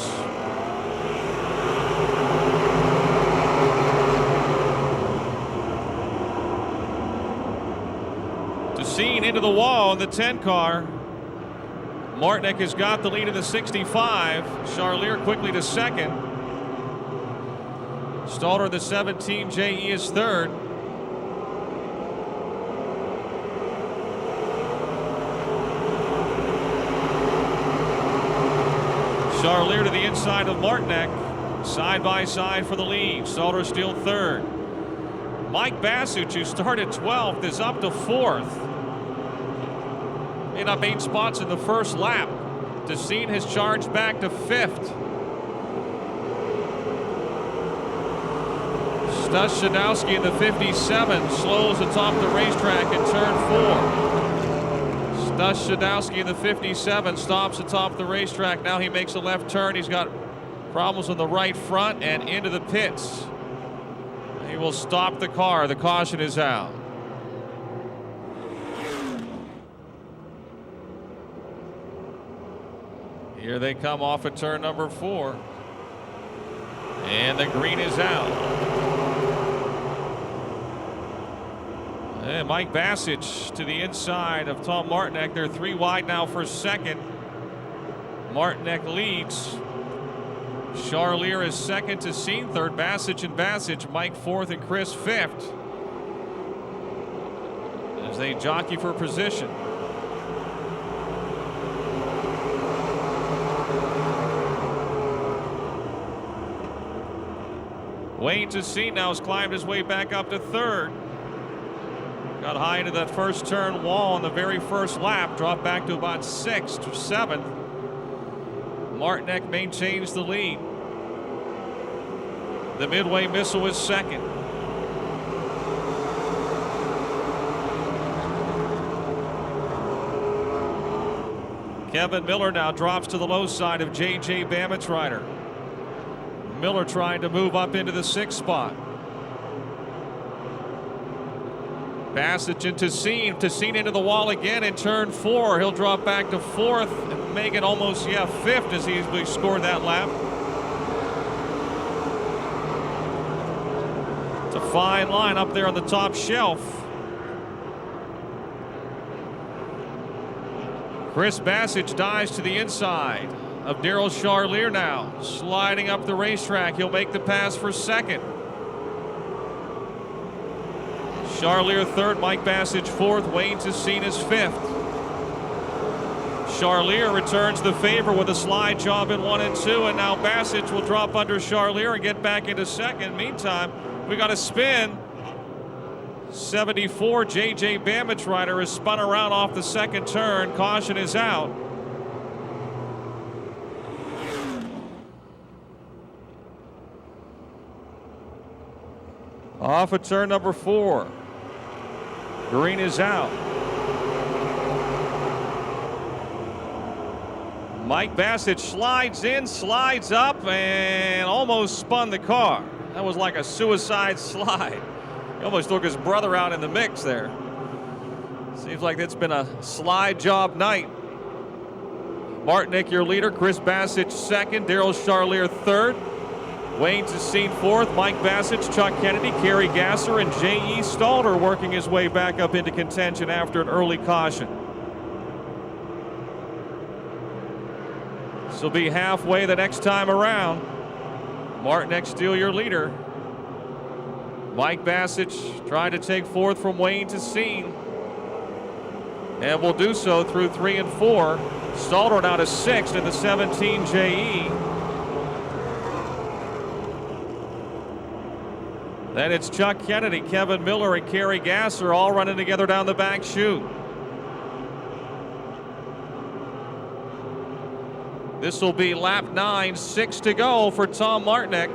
To Scene into the wall in the 10 car. Martinek has got the lead in the 65. Charlier quickly to second. Stalter in the 17. J.E. is third. Charlier to the inside of Martinek. side by side for the lead. Stalder still third. Mike Bassich, who started 12th, is up to 4th. Made up 8 spots in the first lap. Decine has charged back to 5th. Stas Shadowski in the 57 slows atop the racetrack in turn 4. Stas Shadowski in the 57 stops atop the racetrack. Now he makes a left turn. He's got problems on the right front and into the pits. He will stop the car. The caution is out. Here they come off at turn number 4. And the green is out. And Mike Bassich to the inside of Tom Martinek. They're 3 wide now for second. Martinek leads. Charlier is second, to Scene third. Bassich and Bassich. Mike 4th and Chris 5th. As they jockey for position. Wayne Tessine now has climbed his way back up to 3rd. Got high into that first turn wall on the very first lap. Dropped back to about 6th or 7th. Martinek maintains the lead. The Midway Missile is second. Kevin Miller now drops to the low side of J.J. Bamit's rider. Miller trying to move up into the 6th spot. Bassich and Tessine. Tessine into the wall again in turn 4. He'll drop back to 4th and make it almost 5th as he scored that lap. It's a fine line up there on the top shelf. Chris Bassich dives to the inside of Daryl Charlier now. Sliding up the racetrack. He'll make the pass for second. Charlier 3rd, Mike Bassich 4th, Wayne Tessine is 5th. Charlier returns the favor with a slide job in 1 and 2, and now Bassich will drop under Charlier and get back into second. Meantime, we got a spin. 74, J.J. Bamit's rider is spun around off the second turn. Caution is out. Off of turn number 4. Green is out. Mike Bassich slides in, slides up, and almost spun the car. That was like a suicide slide. He almost took his brother out in the mix there. Seems like it's been a slide job night. Martinek, your leader. Chris Bassich second. Daryl Charlier third. Wayne Tessine 4th, Mike Bassich, Chuck Kennedy, Kerry Gasser, and J.E. Stalder working his way back up into contention after an early caution. This will be halfway the next time around. Martinek still your leader. Mike Bassich trying to take 4th from Wayne Tessine. And will do so through 3 and 4. Stalder now to 6th in the 17 J.E. Then it's Chuck Kennedy, Kevin Miller, and Kerry Gasser all running together down the back chute. This will be lap 9, 6 to go for Tom Martinek.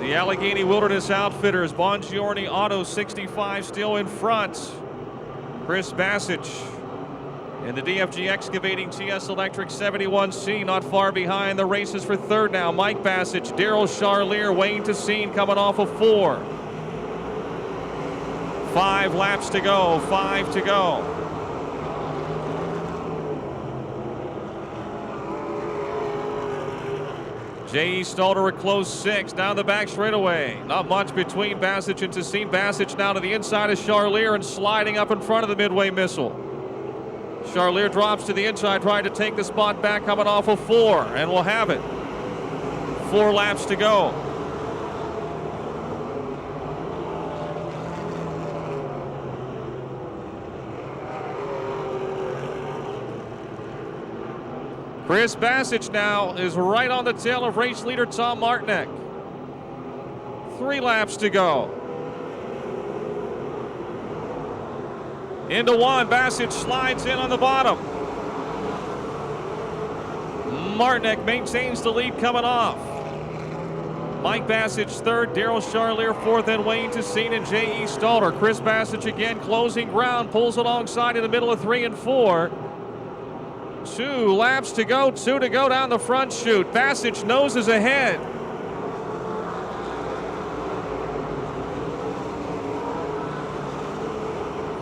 The Allegheny Wilderness Outfitters, Bongiorni Auto 65 still in front. Chris Bassich. And the DFG Excavating TS Electric 71C not far behind. The races for 3rd now. Mike Bassich, Daryl Charlier, Wayne Tessine coming off of 4. 5 laps to go, 5 to go. J.E. Stalder a close 6 down the back straightaway. Not much between Bassich and Tessine. Bassich now to the inside of Charlier and sliding up in front of the Midway Missile. Charlier drops to the inside, trying to take the spot back, coming off of 4, and will have it. 4 laps to go. Chris Bassich now is right on the tail of race leader Tom Martinek. 3 laps to go. Into 1, Bassich slides in on the bottom. Martinek maintains the lead coming off. Mike Bassich third, Daryl Charlier fourth, and Wayne Tessine and J.E. Stalter. Chris Bassich again closing ground, pulls alongside in the middle of 3 and 4. 2 laps to go, 2 to go down the front chute. Bassich noses ahead.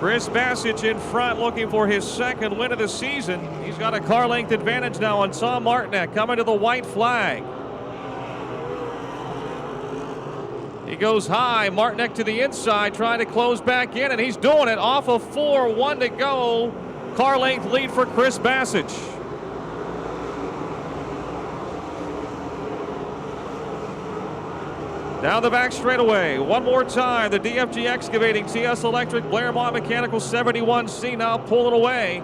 Chris Bassich in front looking for his second win of the season. He's got a car length advantage now on Tom Martinek coming to the white flag. He goes high, Martinek to the inside, trying to close back in, and he's doing it off of 4, 1 to go. Car length lead for Chris Bassich. Down the back straightaway, one more time. The DFG Excavating, TS Electric, Blairmont Mechanical 71C now pulling away.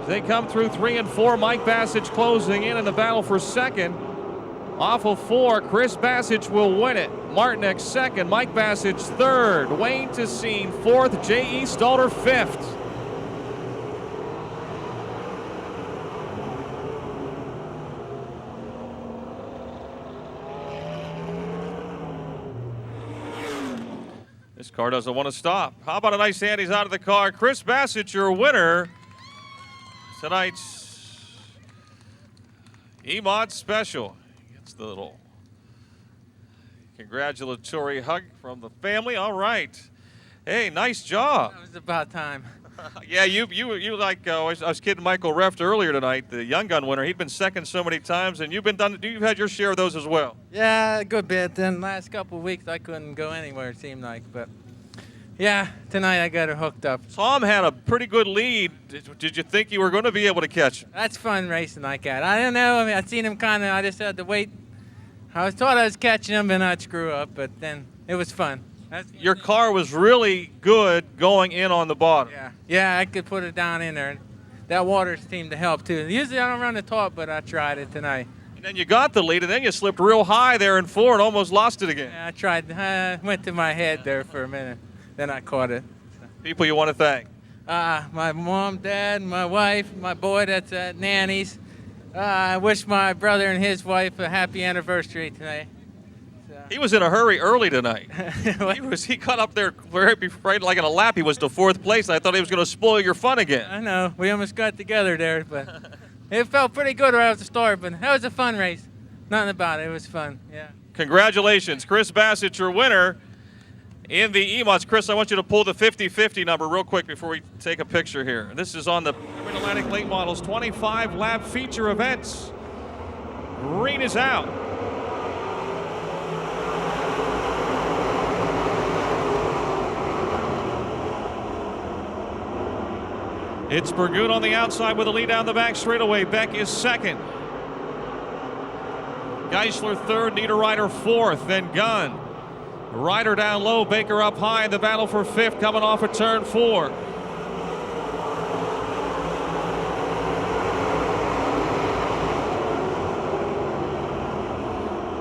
They come through 3 and 4. Mike Bassich closing in the battle for second. Off of 4, Chris Bassich will win it. Martinek second, Mike Bassich third, Wayne Tessine fourth, J.E. Stalter fifth. This car doesn't want to stop. How about a nice hand? He's out of the car. Chris Bassich, your winner. Tonight's E-Mod Special. Gets the little congratulatory hug from the family. All right. Hey, nice job. That was about time. Yeah, you like I was kidding Michael Reft earlier tonight, the Young Gun winner. He'd been second so many times, and you've had your share of those as well. Yeah, a good bit. Then last couple of weeks I couldn't go anywhere, it seemed like, but yeah, tonight I got her hooked up. Tom had a pretty good lead. Did you think you were going to be able to catch him? That's fun racing like that. I don't know. I mean, I seen him I just had to wait. I thought I was catching him and I'd screw up, but then it was fun. Your car was really good going in on the bottom. Yeah, I could put it down in there. That water seemed to help too. Usually I don't run the top, but I tried it tonight. And then you got the lead, and then you slipped real high there in 4 and almost lost it again. Yeah, I tried. Went to my head there for a minute. Then I caught it. People you want to thank? My mom, dad, my wife, my boy that's at Nanny's. I wish my brother and his wife a happy anniversary tonight. He was in a hurry early tonight. he got up there right like in a lap. He was to 4th place. I thought he was going to spoil your fun again. I know. We almost got together there, but it felt pretty good right off the start. But that was a fun race. Nothing about it. It was fun. Yeah. Congratulations, Chris Bassich, your winner in the E-Mods. Chris, I want you to pull the 50-50 number real quick before we take a picture here. This is on the Mid-Atlantic Late Models 25 lap feature events. Green is out. It's Burgoon on the outside with a lead down the back straightaway. Beck is second. Geisler third, Niederreiter fourth, then Gunn. Ryder down low, Baker up high in the battle for fifth, coming off of turn 4.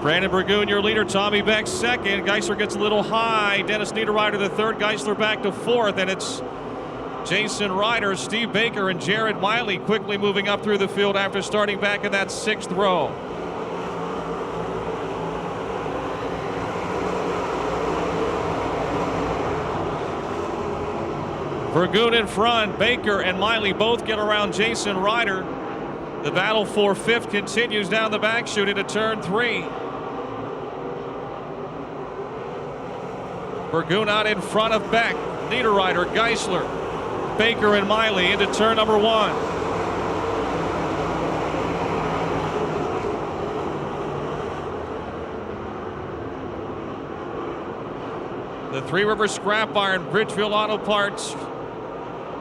Brandon Burgoon, your leader. Tommy Beck second. Geisler gets a little high. Dennis Niederreiter the third. Geisler back to fourth, and it's Jason Ryder, Steve Baker, and Jared Miley quickly moving up through the field after starting back in that 6th row. Burgoon in front. Baker and Miley both get around Jason Ryder. The battle for 5th continues down the back chute into turn 3. Burgoon out in front of Beck, Niederreiter, Geisler, Baker and Miley into turn number 1. The Three Rivers Scrap Iron, Bridgeville Auto Parts,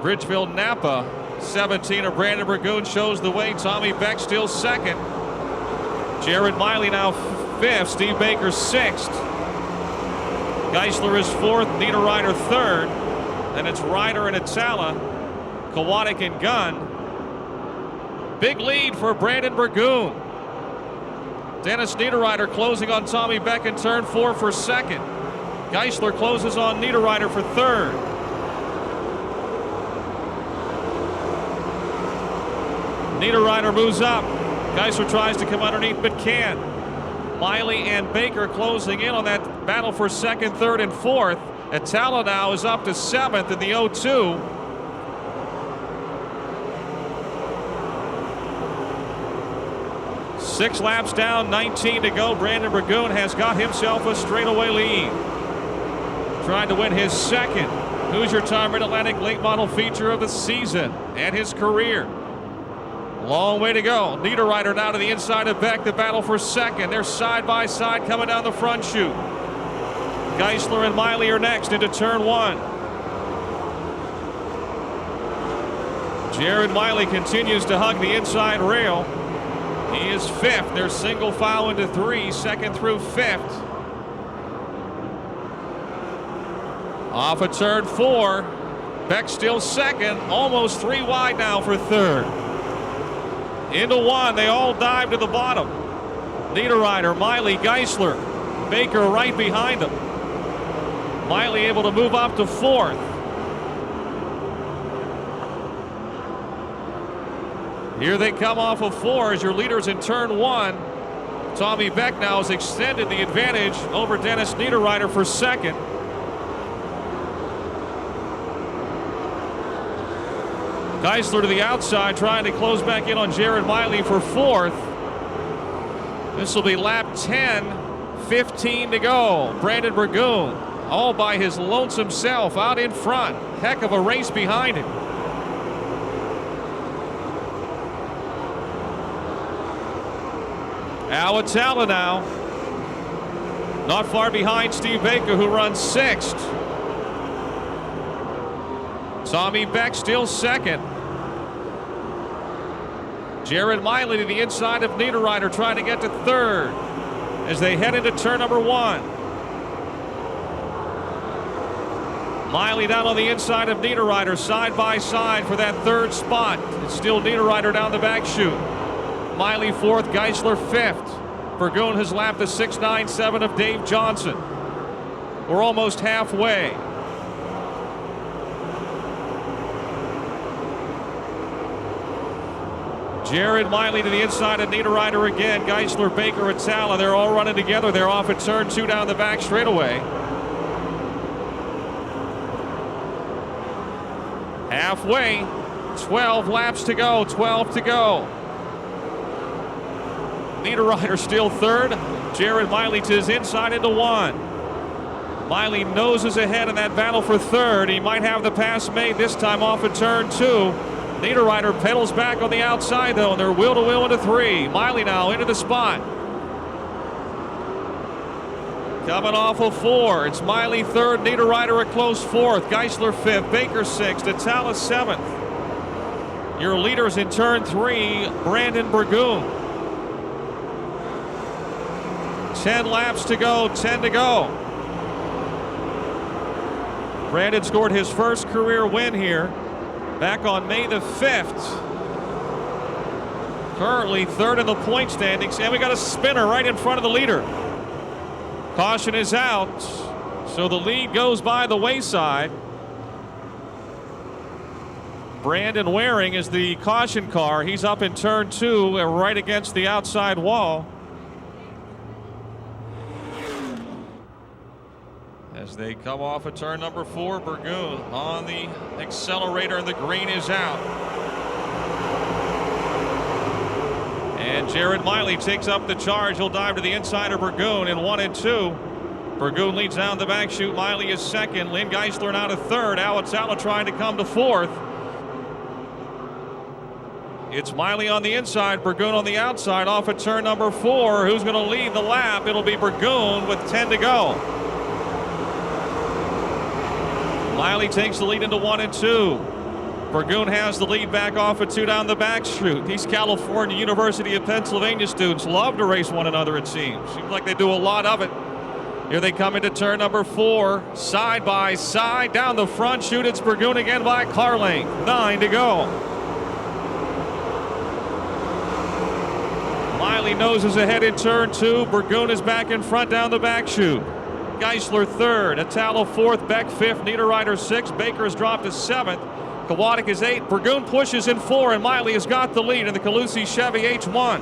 Bridgeville Napa, 17 of Brandon Burgoon shows the way. Tommy Beck still second. Jared Miley now 5th. Steve Baker 6th. Geisler is 4th. Niederreiter 3rd. Then it's Ryder and Atala, Kowalik and Gunn. Big lead for Brandon Burgoon. Dennis Niederreiter closing on Tommy Beck in turn 4 for second. Geisler closes on Niederreiter for third. Niederreiter moves up. Geisler tries to come underneath but can't. Miley and Baker closing in on that battle for second, third, and fourth. Atala now is up to seventh in the 0-2. Six laps down, 19 to go. Brandon Burgoon has got himself a straightaway lead. Trying to win his second Hoosier Time Mid-Atlantic late model feature of the season and his career. Long way to go. Niederreiter now to the inside of Beck. The battle for second. They're side by side coming down the front chute. Geisler and Miley are next into turn 1. Jared Miley continues to hug the inside rail. He is fifth. They're single file into 3, second through fifth. Off of turn 4. Beck still second, almost 3 wide now for third. Into 1, they all dive to the bottom. Niederreiter, Miley, Geisler, Baker right behind them. Miley able to move up to fourth. Here they come off of 4 as your leaders in turn 1. Tommy Beck now has extended the advantage over Dennis Niederreiter for second. Geisler to the outside trying to close back in on Jared Miley for fourth. This will be lap 10, 15 to go. Brandon Burgoon all by his lonesome self out in front. Heck of a race behind him. Awatala now. Not far behind Steve Baker, who runs sixth. Tommy Beck still second. Jared Miley to the inside of Niederreiter trying to get to third as they head into turn number 1. Miley down on the inside of Niederreiter, side by side for that third spot. It's still Niederreiter down the back chute. Miley fourth, Geisler fifth. Burgoon has lapped the 6.97 of Dave Johnson. We're almost halfway. Jared Miley to the inside of Niederreiter again. Geisler, Baker, Atala, they're all running together. They're off at turn 2 down the back straightaway. Halfway, 12 laps to go, 12 to go. Niederreiter still third. Jared Miley to his inside into 1. Miley noses ahead in that battle for third. He might have the pass made this time off at turn 2. Niederreiter pedals back on the outside though, and they're wheel to wheel into 3. Miley now into the spot. Coming off of 4. It's Miley third, Niederreiter a close fourth, Geisler fifth, Baker sixth, Atala seventh. Your leaders in turn 3, Brandon Burgoon. 10 laps to go, 10 to go. Brandon scored his first career win here back on May the 5th. Currently third in the point standings, and we got a spinner right in front of the leader. Caution is out, so the lead goes by the wayside. Brandon Waring is the caution car. He's up in turn 2 and right against the outside wall. As they come off of turn number 4, Burgoon on the accelerator, and the green is out. And Jared Miley takes up the charge. He'll dive to the inside of Burgoon in 1 and 2. Burgoon leads down the back chute. Miley is second. Lynn Geisler now to third. Awatala trying to come to fourth. It's Miley on the inside, Burgoon on the outside off of turn number 4. Who's going to lead the lap? It'll be Burgoon with 10 to go. Miley takes the lead into 1 and 2. Burgoon has the lead back off of 2 down the back chute. These California University of Pennsylvania students love to race one another, it seems. Seems like they do a lot of it. Here they come into turn number 4. Side by side down the front chute. It's Burgoon again by car length. 9 to go. Miley noses ahead in turn 2. Burgoon is back in front down the back chute. Geisler 3rd, Atala 4th, Beck 5th, Niederreiter 6th, Baker has dropped to 7th. Kowalik is 8th. Burgoon pushes in 4, and Miley has got the lead in the Calusi Chevy H1.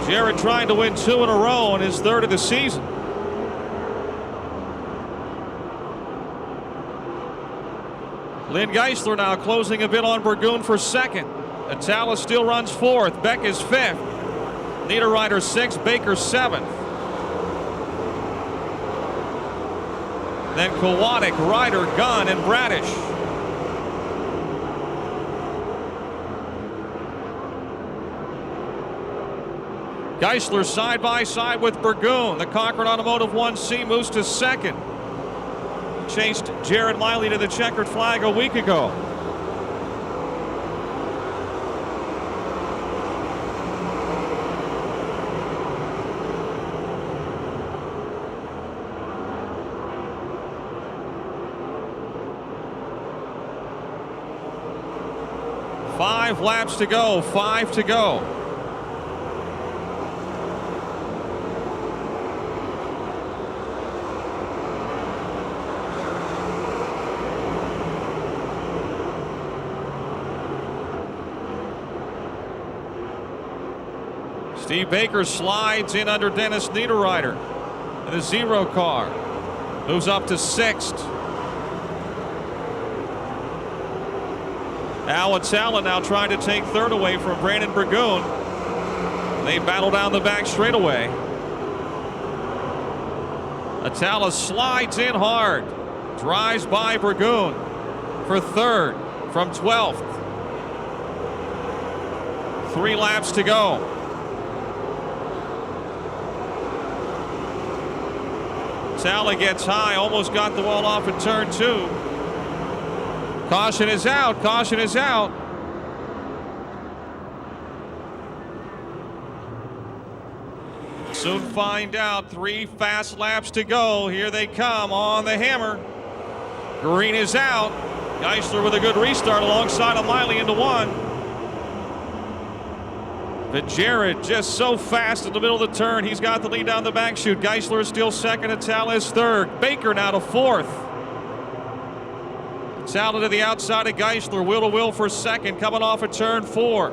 Jared trying to win 2 in a row and his 3rd of the season. Lynn Geisler now closing a bit on Burgoon for 2nd. Atala still runs 4th. Beck is 5th. Niederreiter 6th. Baker 7th. Then Kowalik, Ryder, Gunn, and Bradish. Geisler side by side with Burgoon. The Cochran Automotive 1C moves to 2nd. Chased Jared Miley to the checkered flag a week ago. Five laps to go, 5 to go. Steve Baker slides in under Dennis Niederreiter in the 0 car. Moves up to 6th. Al Atala now trying to take 3rd away from Brandon Burgoon. They battle down the back straightaway. Atala slides in hard. Drives by Burgoon for 3rd from 12th. 3 laps to go. Atala gets high, almost got the wall off in turn 2. Caution is out, caution is out. Soon find out. 3 fast laps to go. Here they come on the hammer. Green is out. Geisler with a good restart alongside of Miley into 1. But Jared just so fast in the middle of the turn. He's got the lead down the back chute. Geisler is still 2nd. Atala is 3rd. Baker now to 4th. Atala to the outside of Geisler. Wheel to wheel for 2nd. Coming off of turn 4.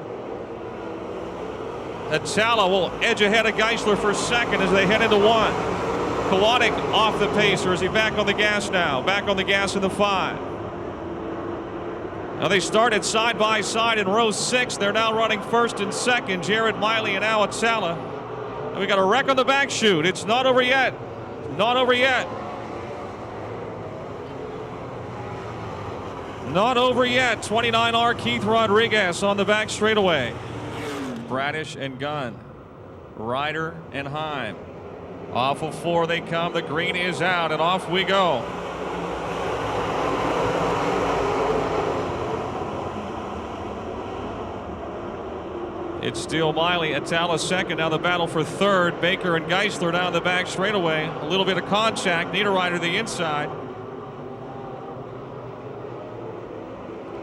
Atala will edge ahead of Geisler for 2nd as they head into 1. Kowalik off the pace, or is he back on the gas now? Back on the gas in the 5. Now they started side by side in row 6. They're now running 1st and 2nd. Jared Miley and Al Atala. And we got a wreck on the back chute. It's not over yet. Not over yet. Not over yet. 29R Keith Rodriguez on the back straightaway. Bradish and Gunn. Ryder and Heim. Off of 4 they come. The green is out and off we go. It's still Miley. Atala 2nd. Now the battle for 3rd. Baker and Geisler down the back straightaway. A little bit of contact. Niederreiter the inside.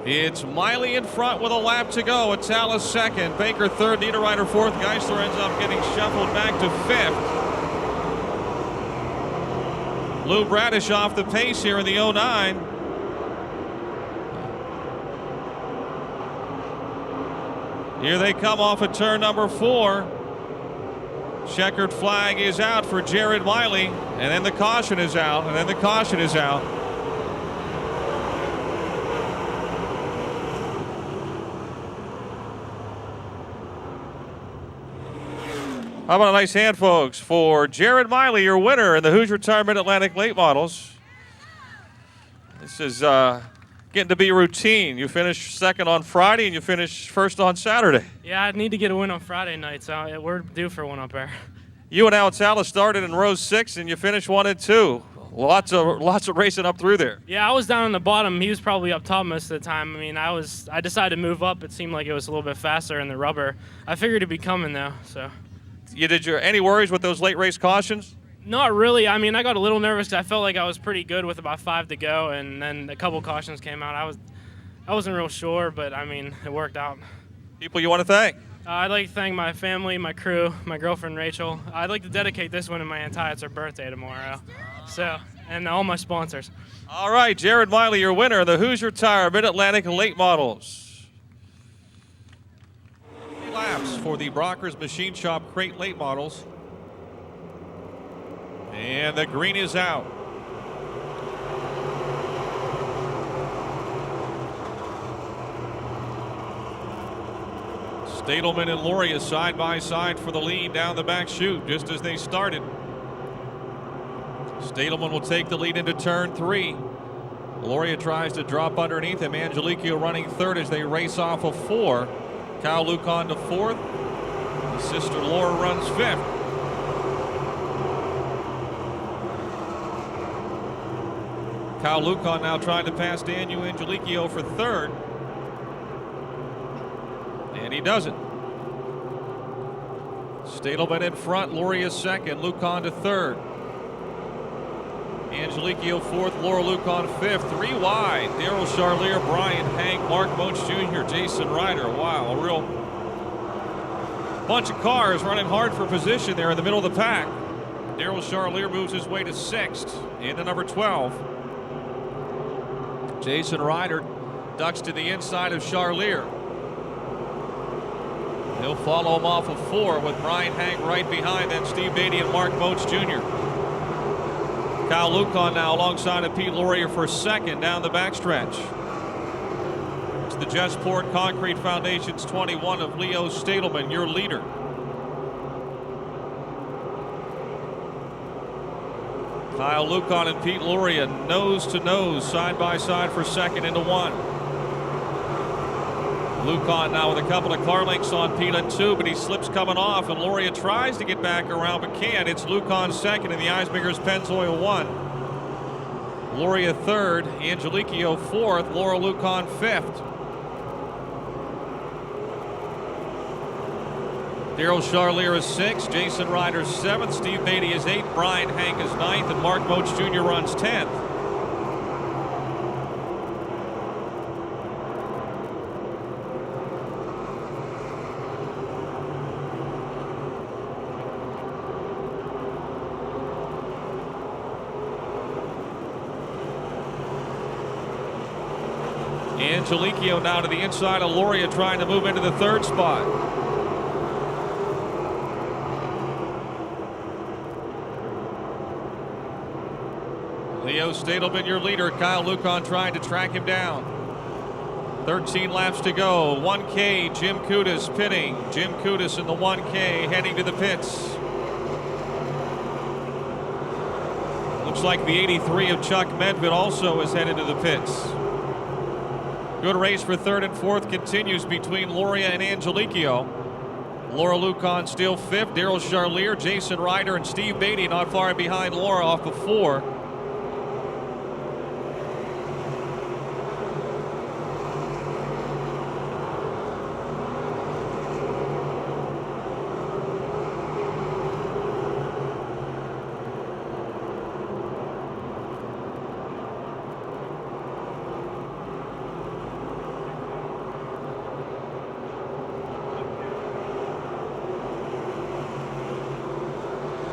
It's Miley in front with a lap to go. Atala 2nd. Baker 3rd. Niederreiter 4th. Geisler ends up getting shuffled back to 5th. Lou Bradish off the pace here in the 09. Here they come off of turn number 4. Checkered flag is out for Jared Miley, and then the caution is out, and then the caution is out. How about a nice hand, folks, for Jared Miley, your winner in the Hoosier Tire Mid-Atlantic Late Models. This is getting to be routine. You finish 2nd on Friday and you finish 1st on Saturday. Yeah, I need to get a win on Friday night, so we're due for one up there. You and Al Atala started in row 6 and you finished 1 and 2. Lots of racing up through there. Yeah, I was down on the bottom. He was probably up top most of the time. I mean, I decided to move up. It seemed like it was a little bit faster in the rubber. I figured it'd be coming though. So. Any worries with those late race cautions? Not really. I mean, I got a little nervous because I felt like I was pretty good with about 5 to go, and then a couple cautions came out. I wasn't real sure, but I mean, it worked out. People you want to thank? I'd like to thank my family, my crew, my girlfriend Rachel. I'd like to dedicate this one to my Aunt Ty. It's her birthday tomorrow. So, and all my sponsors. All right, Red Miley, your winner of the Hoosier Tire Mid-Atlantic Late Models. 3 laps for the Brockers Machine Shop Crate Late Models. And the green is out. Stadelman and Loria side by side for the lead down the back chute just as they started. Stadelman will take the lead into turn 3. Loria tries to drop underneath him. Angelico running third as they race off of 4. Kyle Lucon to 4th. His sister Laura runs 5th. Kyle Lucon now trying to pass Daniel Angelico for 3rd. And he doesn't. Stadelman in front, Loria 2nd, Lucon to 3rd. Angelico 4th, Laura Lucon 5th. 3 wide. Daryl Charlier, Brian Hank, Mark Moach Jr., Jason Ryder. Wow, a real bunch of cars running hard for position there in the middle of the pack. Daryl Charlier moves his way to 6th into number 12. Jason Ryder ducks to the inside of Charlier. He'll follow him off of 4 with Brian Hank right behind, then Steve Beatty and Mark Moach Jr. Kyle Lucon now alongside of Pete Laurier for 2nd down the backstretch. It's the Jesport Concrete Foundation's 21 of Leo Stadelman, your leader. Kyle Lucon and Pete Laurier nose to nose, side by side for 2nd into 1. Lucon now with a couple of car lengths on Pete on 2, but he slips coming off, and Laurier tries to get back around but can't. It's Lucon 2nd in the Eismingers Pennzoil 1. Laurier 3rd, Angelico 4th, Laura Lucon 5th. Daryl Charlier is 6th, Jason Ryder 7th, Steve Beatty is 8th, Brian Hank is 9th, and Mark Moach Jr. runs 10th. Angelico now to the inside of Laurier trying to move into the 3rd spot. Leo Stadelman, your leader. Kyle Lucon trying to track him down. 13 laps to go. 1K, Jim Kudis pitting. Jim Kudis in the 1K heading to the pits. Looks like the 83 of Chuck Medved also is headed to the pits. Good race for 3rd and 4th continues between Laurier and Angelico. Laura Lucon still 5th. Daryl Charlier, Jason Ryder, and Steve Beatty not far behind Laura off of 4.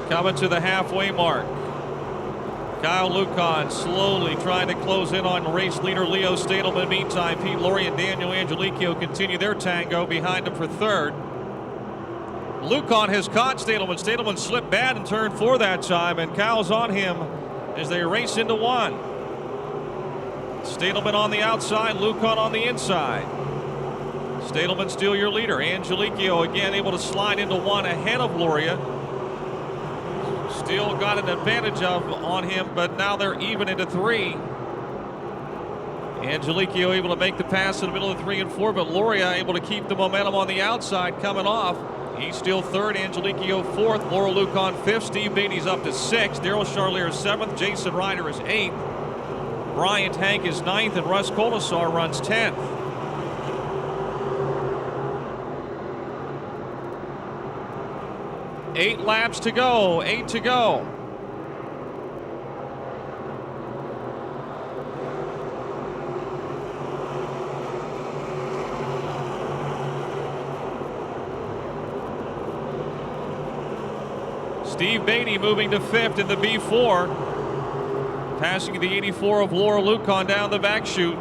Coming to the halfway mark. Kyle Lucon slowly trying to close in on race leader Leo Stadelman. Meantime, Pete Laurier and Daniel Angelico continue their tango behind him for 3rd. Lucon has caught Stadelman. Stadelman slipped bad in turn 4 that time, and Kyle's on him as they race into 1. Stadelman on the outside, Lucon on the inside. Stadelman still your leader. Angelico again able to slide into 1 ahead of Laurier. Still got an advantage on him, but now they're even into 3. Angelico able to make the pass in the middle of 3 and 4, but Laurier able to keep the momentum on the outside coming off. He's still 3rd, Angelico 4th, Laura Lucon 5th, Steve Beatty's up to 6th, Daryl Charlier is 7th, Jason Ryder is 8th, Brian Hank is 9th, and Russ Colasar runs 10th. Eight laps to go, 8 to go. Steve Beatty moving to 5th in the B4. Passing the 84 of Laura Lucon down the back chute.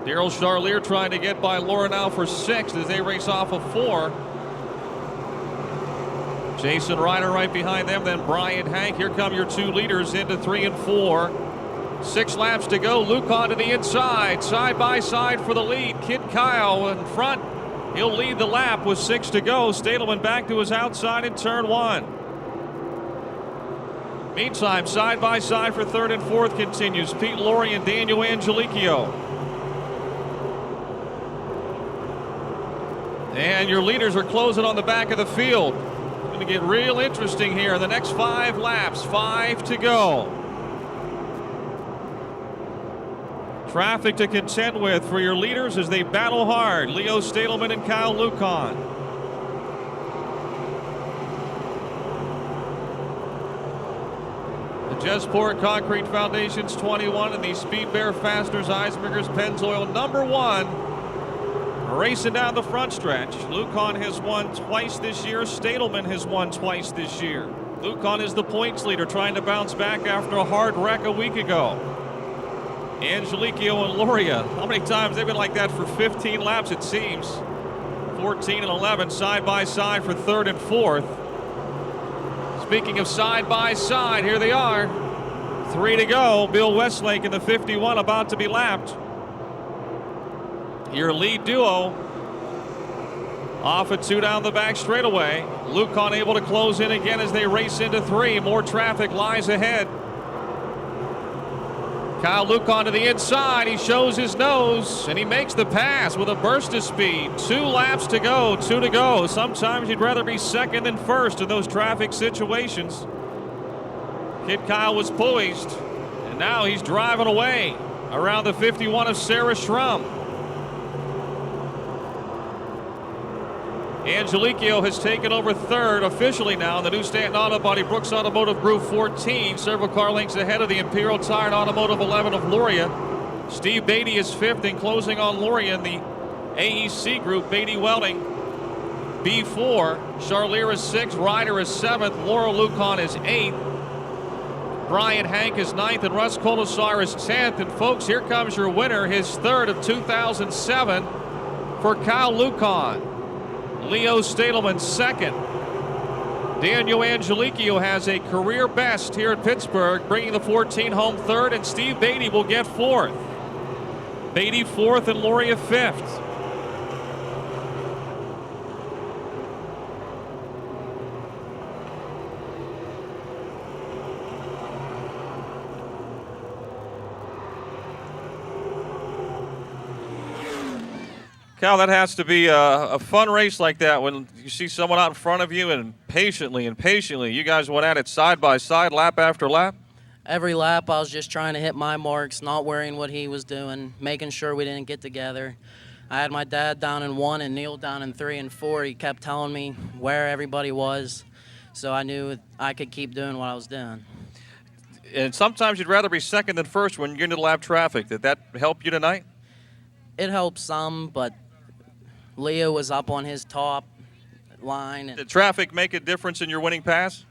Daryl Charlier trying to get by Laura now for 6th as they race off of 4. Jason Ryder right behind them, then Brian Hank. Here come your 2 leaders into 3 and 4. 6 laps to go. Lucon to the inside, side by side for the lead. Kid Kyle in front. He'll lead the lap with 6 to go. Stadelman back to his outside in turn 1. Meantime, side by side for 3rd and 4th continues Pete Laurie and Daniel Angelicchio. And your leaders are closing on the back of the field. It's going to get real interesting here in the next 5 laps. 5 to go. Traffic to contend with for your leaders as they battle hard. Leo Stadelman and Kyle Lucon. The Jesport Concrete Foundation's 21 and the Speed Bear Fasteners Eisberger's Pennzoil number 1. Racing down the front stretch. Lucon has won twice this year. Stadelman has won twice this year. Lucon is the points leader, trying to bounce back after a hard wreck a week ago. Angelicchio and Loria, how many times they've been like that for 15 laps it seems. 14 and 11 side by side for 3rd and 4th. Speaking of side by side, here they are. 3 to go. Bill Westlake in the 51 about to be lapped. Your lead duo off at 2 down the back straightaway. Lucon able to close in again as they race into 3. More traffic lies ahead. Kyle Lucon to the inside. He shows his nose and he makes the pass with a burst of speed. 2 laps to go, 2 to go. Sometimes you'd rather be 2nd than 1st in those traffic situations. Kid Kyle was poised and now he's driving away around the 51 of Sarah Schrum. Angelicchio has taken over 3rd officially now in the new Stanton Auto Body Brooks Automotive Group 14, several car lengths ahead of the Imperial Tire and Automotive 11 of Loria. Steve Beatty is 5th and closing on Loria in the AEC Group. Beatty Welding B4. Charlier is 6th, Ryder is 7th, Laura Lucon is 8th. Brian Hank is 9th and Russ Colasar is 10th. And folks, here comes your winner, his 3rd of 2007 for Kyle Lucon. Leo Stadelman 2nd. Daniel Angelicchio has a career best here at Pittsburgh, bringing the 14 home 3rd, and Steve Beatty will get 4th. Beatty 4th and Loria 5th. Cal, that has to be a fun race like that when you see someone out in front of you and patiently, you guys went at it side by side, lap after lap? Every lap I was just trying to hit my marks, not worrying what he was doing, making sure we didn't get together. I had my dad down in 1 and Neil down in 3 and 4. He kept telling me where everybody was, so I knew I could keep doing what I was doing. And sometimes you'd rather be 2nd than 1st when you get into lap traffic. Did that help you tonight? It helped some, but Leo was up on his top line. Did traffic make a difference in your winning pass?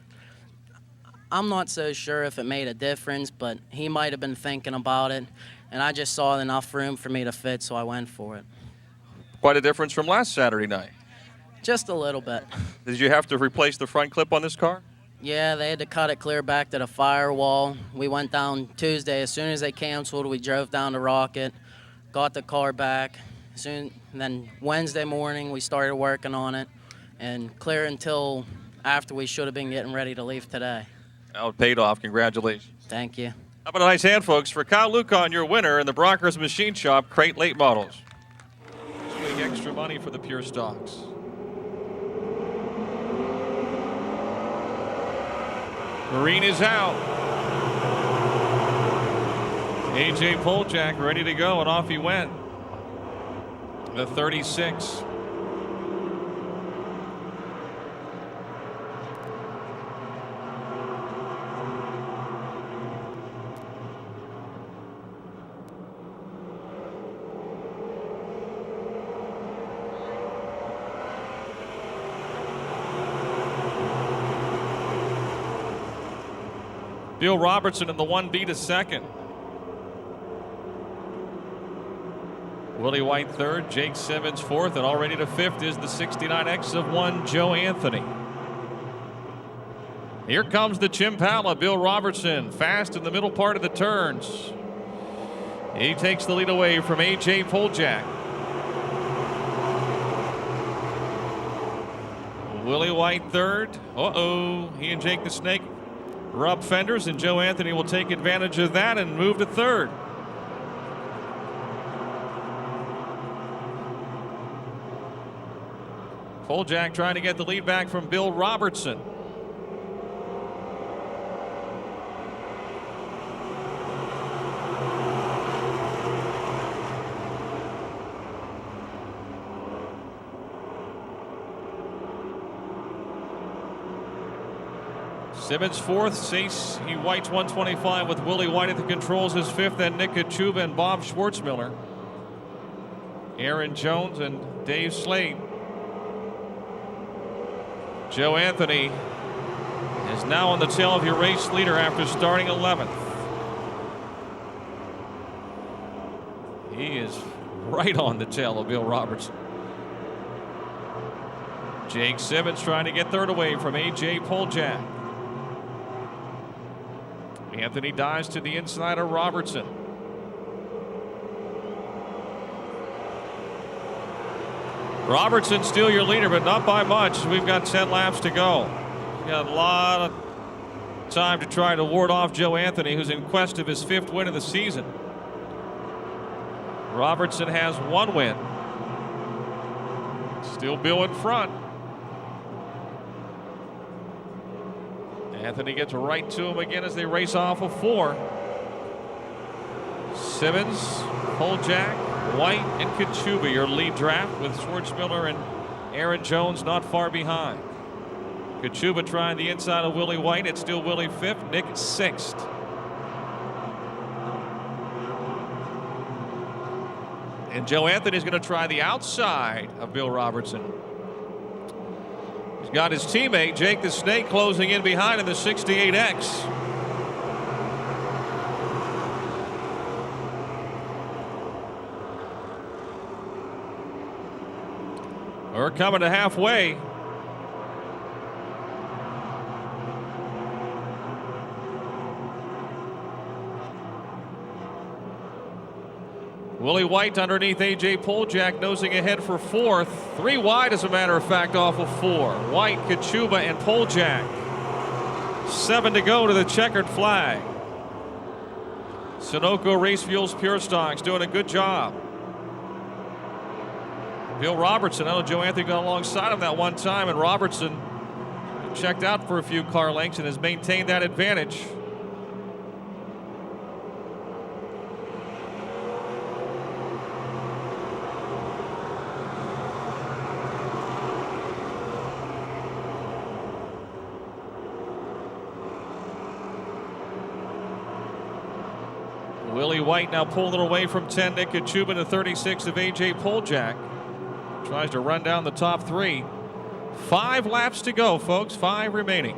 I'm not so sure if it made a difference, but he might have been thinking about it, and I just saw enough room for me to fit, so I went for it. Quite a difference from last Saturday night. Just a little bit. Did you have to replace the front clip on this car? Yeah, they had to cut it clear back to the firewall. We went down Tuesday. As soon as they canceled, we drove down to Rocket, got the car back. Then Wednesday morning, we started working on it, and clear until after we should have been getting ready to leave today. Well, it paid off. Congratulations. Thank you. How about a nice hand, folks, for Kyle Lucon, your winner in the Brockers Machine Shop Crate Late Models. Swing extra money for the Pure Stocks. Marine is out. A.J. Poljack ready to go, and off he went. The 36. Bill Robertson in the 1B to second. Willie White third, Jake Simmons fourth, and already to fifth is the 69X of 1, Joe Anthony. Here comes the Chimpala, Bill Robertson, fast in the middle part of the turns. He takes the lead away from A.J. Poljak. Willie White third. He and Jake the Snake rub fenders, and Joe Anthony will take advantage of that and move to third. Poljak trying to get the lead back from Bill Robertson. Simmons fourth, Stace White's 125 with Willie White at the controls is fifth, and Nick Kachuba and Bob Schwartzmiller. Aaron Jones and Dave Slade. Joe Anthony is now on the tail of your race leader after starting 11th. He is right on the tail of Bill Robertson. Jake Simmons trying to get third away from A.J. Poljak. Anthony dives to the inside of Robertson. Robertson still your leader, but not by much. We've got 10 laps to go. We've got a lot of time to try to ward off Joe Anthony, who's in quest of his 5th win of the season. Robertson has 1 win. Still Bill in front. Anthony gets right to him again as they race off of 4. Simmons, Poljak, White, and Kachuba, your lead draft, with Schwartzmiller and Aaron Jones not far behind. Kachuba trying the inside of Willie White. It's still Willie 5th, Nick 6th. And Joe Anthony's going to try the outside of Bill Robertson. He's got his teammate, Jake the Snake, closing in behind in the 68X. We're coming to halfway. Willie White underneath A.J. Poljak, nosing ahead for 4th. 3 wide, as a matter of fact, off of 4. White, Kachuba, and Poljak. 7 to go to the checkered flag. Sunoco Race Fuels Pure Stocks doing a good job. Bill Robertson, I know Joe Anthony got alongside him that one time, and Robertson checked out for a few car lengths and has maintained that advantage. Willie White now pulling away from 10, Nick Kachuba to 36 of A.J. Poljak. Tries to run down the top 3. 5 laps to go, folks. 5 remaining.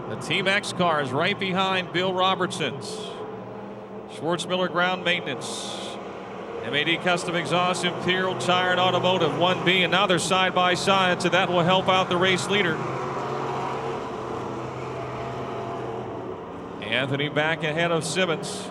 The Team X car is right behind Bill Robertson's. Schwartzmiller ground maintenance. MAD Custom Exhaust, Imperial Tire and Automotive 1B, and now they're side by side, so that will help out the race leader. Anthony back ahead of Simmons.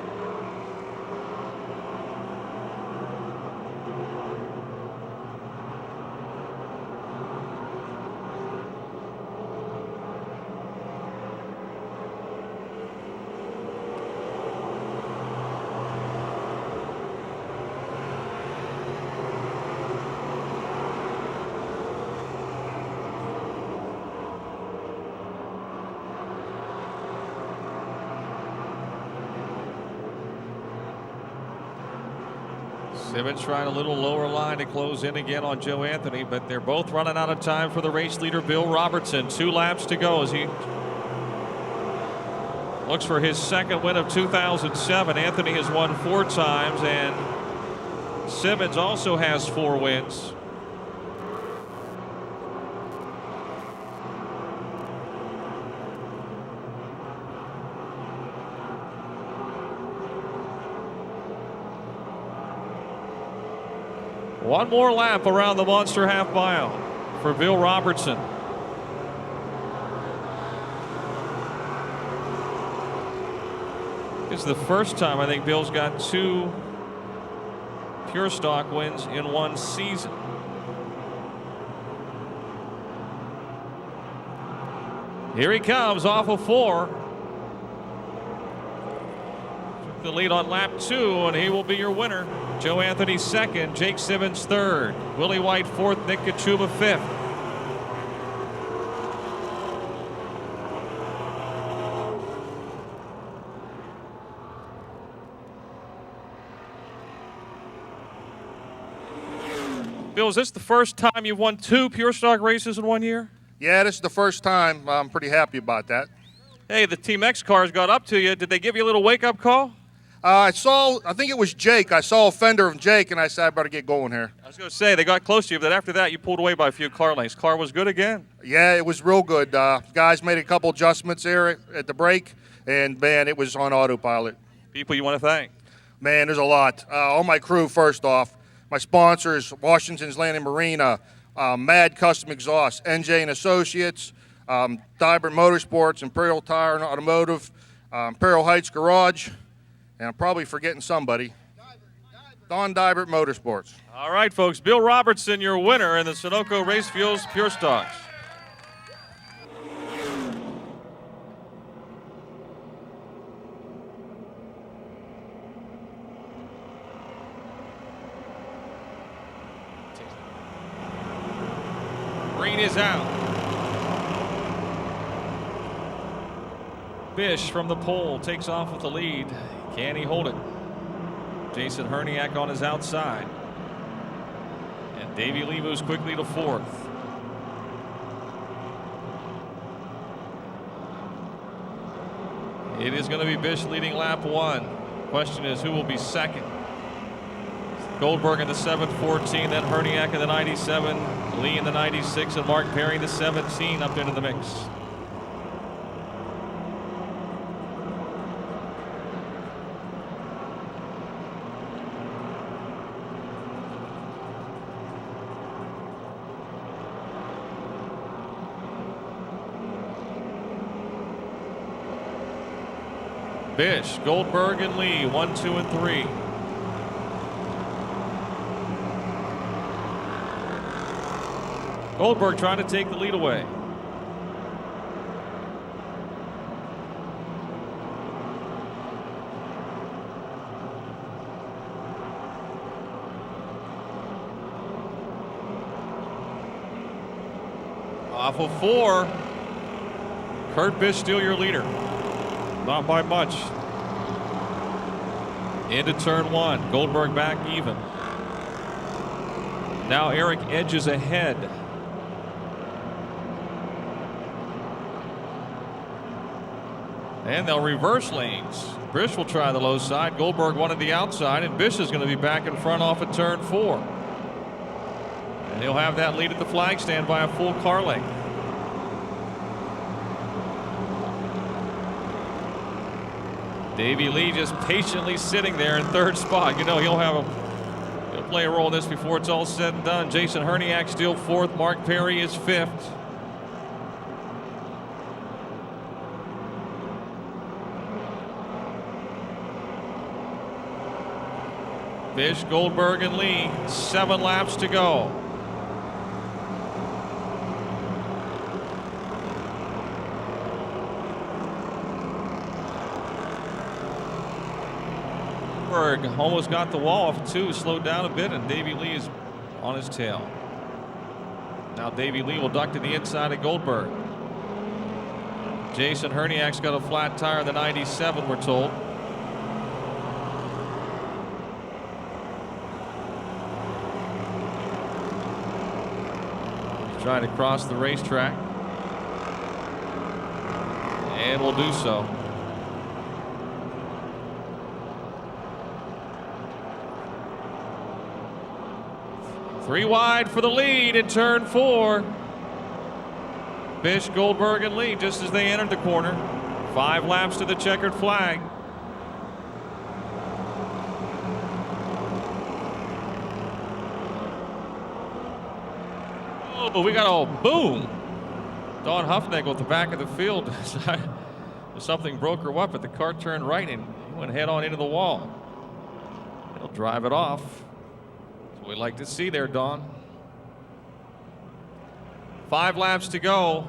Simmons trying a little lower line to close in again on Joe Anthony, but they're both running out of time for the race leader, Bill Robertson. 2 laps to go as he looks for his second win of 2007. Anthony has won 4 times, and Simmons also has 4 wins. One more lap around the Monster Half Mile for Bill Robertson. It's the first time I think Bill's got 2 pure stock wins in one season. Here he comes off of 4. Took the lead on lap 2, and he will be your winner. Joe Anthony second, Jake Simmons third, Willie White fourth, Nick Kachuba fifth. Bill, is this the first time you've won 2 pure stock races in one year? Yeah, this is the first time. I'm pretty happy about that. Hey, the Team X cars got up to you. Did they give you a little wake-up call? I think it was Jake. I saw a fender of Jake, and I said, I better get going here. I was going to say, they got close to you, but after that, you pulled away by a few car lengths. Car was good again? Yeah, it was real good. Guys made a couple adjustments there at the brake, and, man, it was on autopilot. People you want to thank? Man, there's a lot. All my crew, first off. My sponsors, Washington's Landing Marina, Mad Custom Exhaust, NJ and Associates, Dybert Motorsports, Imperial Tire and Automotive, Imperial Heights Garage, and I'm probably forgetting somebody. Don Dybert Motorsports. All right, folks. Bill Robertson, your winner in the Sunoco Race Fuels Pure Stocks. Green is out. Bish from the pole takes off with the lead. Can he hold it? Jason Herniak on his outside. And Davey Lee moves quickly to 4th. It is going to be Bish leading lap 1. Question is, who will be second? Goldberg in the 714, then Herniak in the 97, Lee in the 96, and Mark Perry in the 17 up into the mix. Bish, Goldberg, and Lee, 1, 2, and 3. Goldberg trying to take the lead away. Off of 4. Kurt Bish still your leader. Not by much. Into turn 1. Goldberg back even. Now Eric edges ahead. And they'll reverse lanes. Bish will try the low side. Goldberg wanted the outside, and Bish is going to be back in front off at turn 4. And he'll have that lead at the flag stand by a full car length. Davey Lee just patiently sitting there in 3rd spot. You know, he'll play a role in this before it's all said and done. Jason Herniak still 4th. Mark Perry is 5th. Bish, Goldberg, and Lee, 7 laps to go. Goldberg almost got the wall off 2, slowed down a bit, and Davey Lee is on his tail. Now Davey Lee will duck to the inside of Goldberg. Jason Herniak's got a flat tire in the 97, we're told. trying to cross the racetrack. And will do so. Three wide for the lead in turn 4. Bish, Goldberg, and Lee just as they entered the corner. 5 laps to the checkered flag. Oh, we got a boom. Dawn Huffnagel at the back of the field. Something broke her up, but the car turned right and went head on into the wall. It'll drive it off. That's what we like to see there, Dawn. 5 laps to go.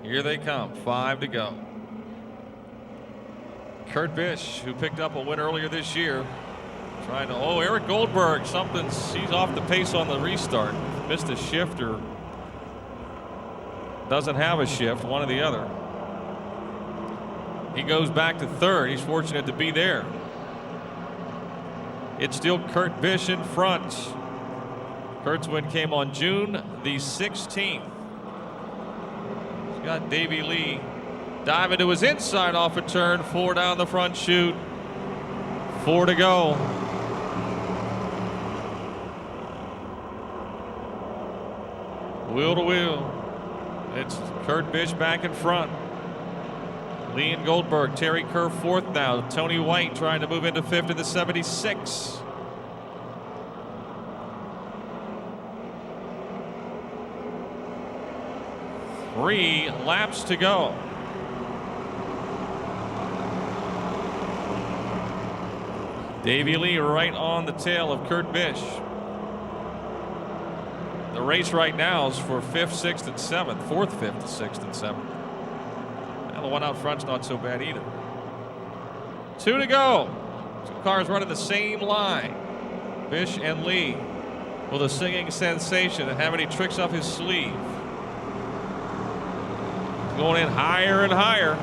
Here they come, 5 to go. Kurt Bish, who picked up a win earlier this year, trying to, Eric Goldberg, he's off the pace on the restart. Missed a shift or doesn't have a shift, one or the other. He goes back to 3rd. He's fortunate to be there. It's still Kurt Bish in front. Kurt's win came on June the 16th. He's got Davey Lee diving to his inside off a turn 4 down the front chute. 4 to go. Wheel to wheel. It's Kurt Bish back in front. Lee and Goldberg, Terry Kerr 4th now. Tony White trying to move into 5th in the 76. Three laps to go. Davey Lee right on the tail of Kurt Bish. The race right now is for 5th, 6th, and 7th. 4th, 5th, 6th, and 7th. Now the one out front's not so bad either. 2 to go. 2 cars running the same line. Bish and Lee with a singing sensation and having any tricks up his sleeve. Going in higher and higher.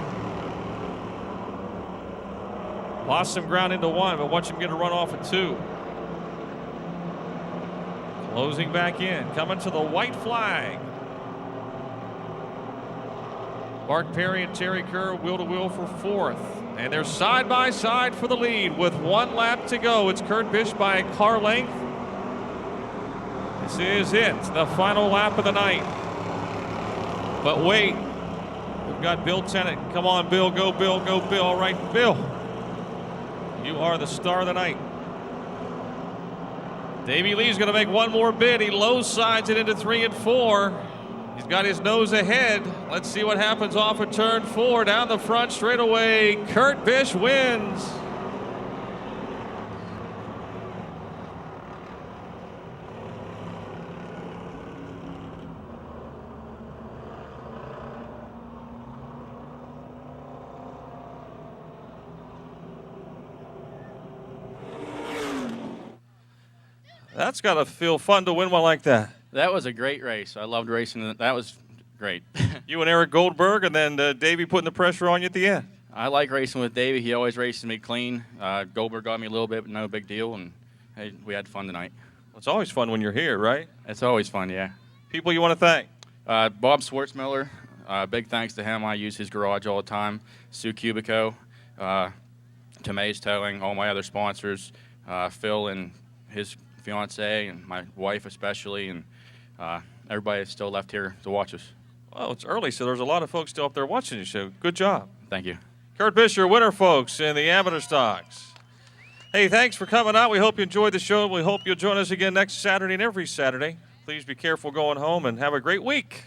Lost some ground into 1, but watch him get a run off at 2. Closing back in, coming to the white flag. Mark Perry and Terry Kerr wheel to wheel for 4th. And they're side by side for the lead with 1 lap to go. It's Kurt Bish by a car length. This is it, the final lap of the night. But wait, we've got Bill Tennant. Come on, Bill, go Bill, go Bill. All right, Bill, you are the star of the night. Davey Lee's going to make one more bid. He low sides it into 3 and 4. He's got his nose ahead. Let's see what happens off of turn 4 down the front straightaway. Kurt Bish wins. That's got to feel fun to win one like that. That was a great race. I loved racing. That was great. You and Eric Goldberg, and then Davey putting the pressure on you at the end. I like racing with Davey. He always races me clean. Goldberg got me a little bit, but no big deal, and hey, we had fun tonight. Well, it's always fun when you're here, right? It's always fun, yeah. People you want to thank? Bob Swartzmiller, big thanks to him. I use his garage all the time. Sue Cubico, Tomei's Towing, all my other sponsors, Phil and his fiance and my wife especially, and everybody is still left here to watch us. Well, it's early, so there's a lot of folks still up there watching the show. Good job. Thank you. Kurt Bish, your winner, folks, in the amateur stocks. Hey, thanks for coming out. We hope you enjoyed the show. We hope you'll join us again next Saturday and every Saturday. Please be careful going home and have a great week.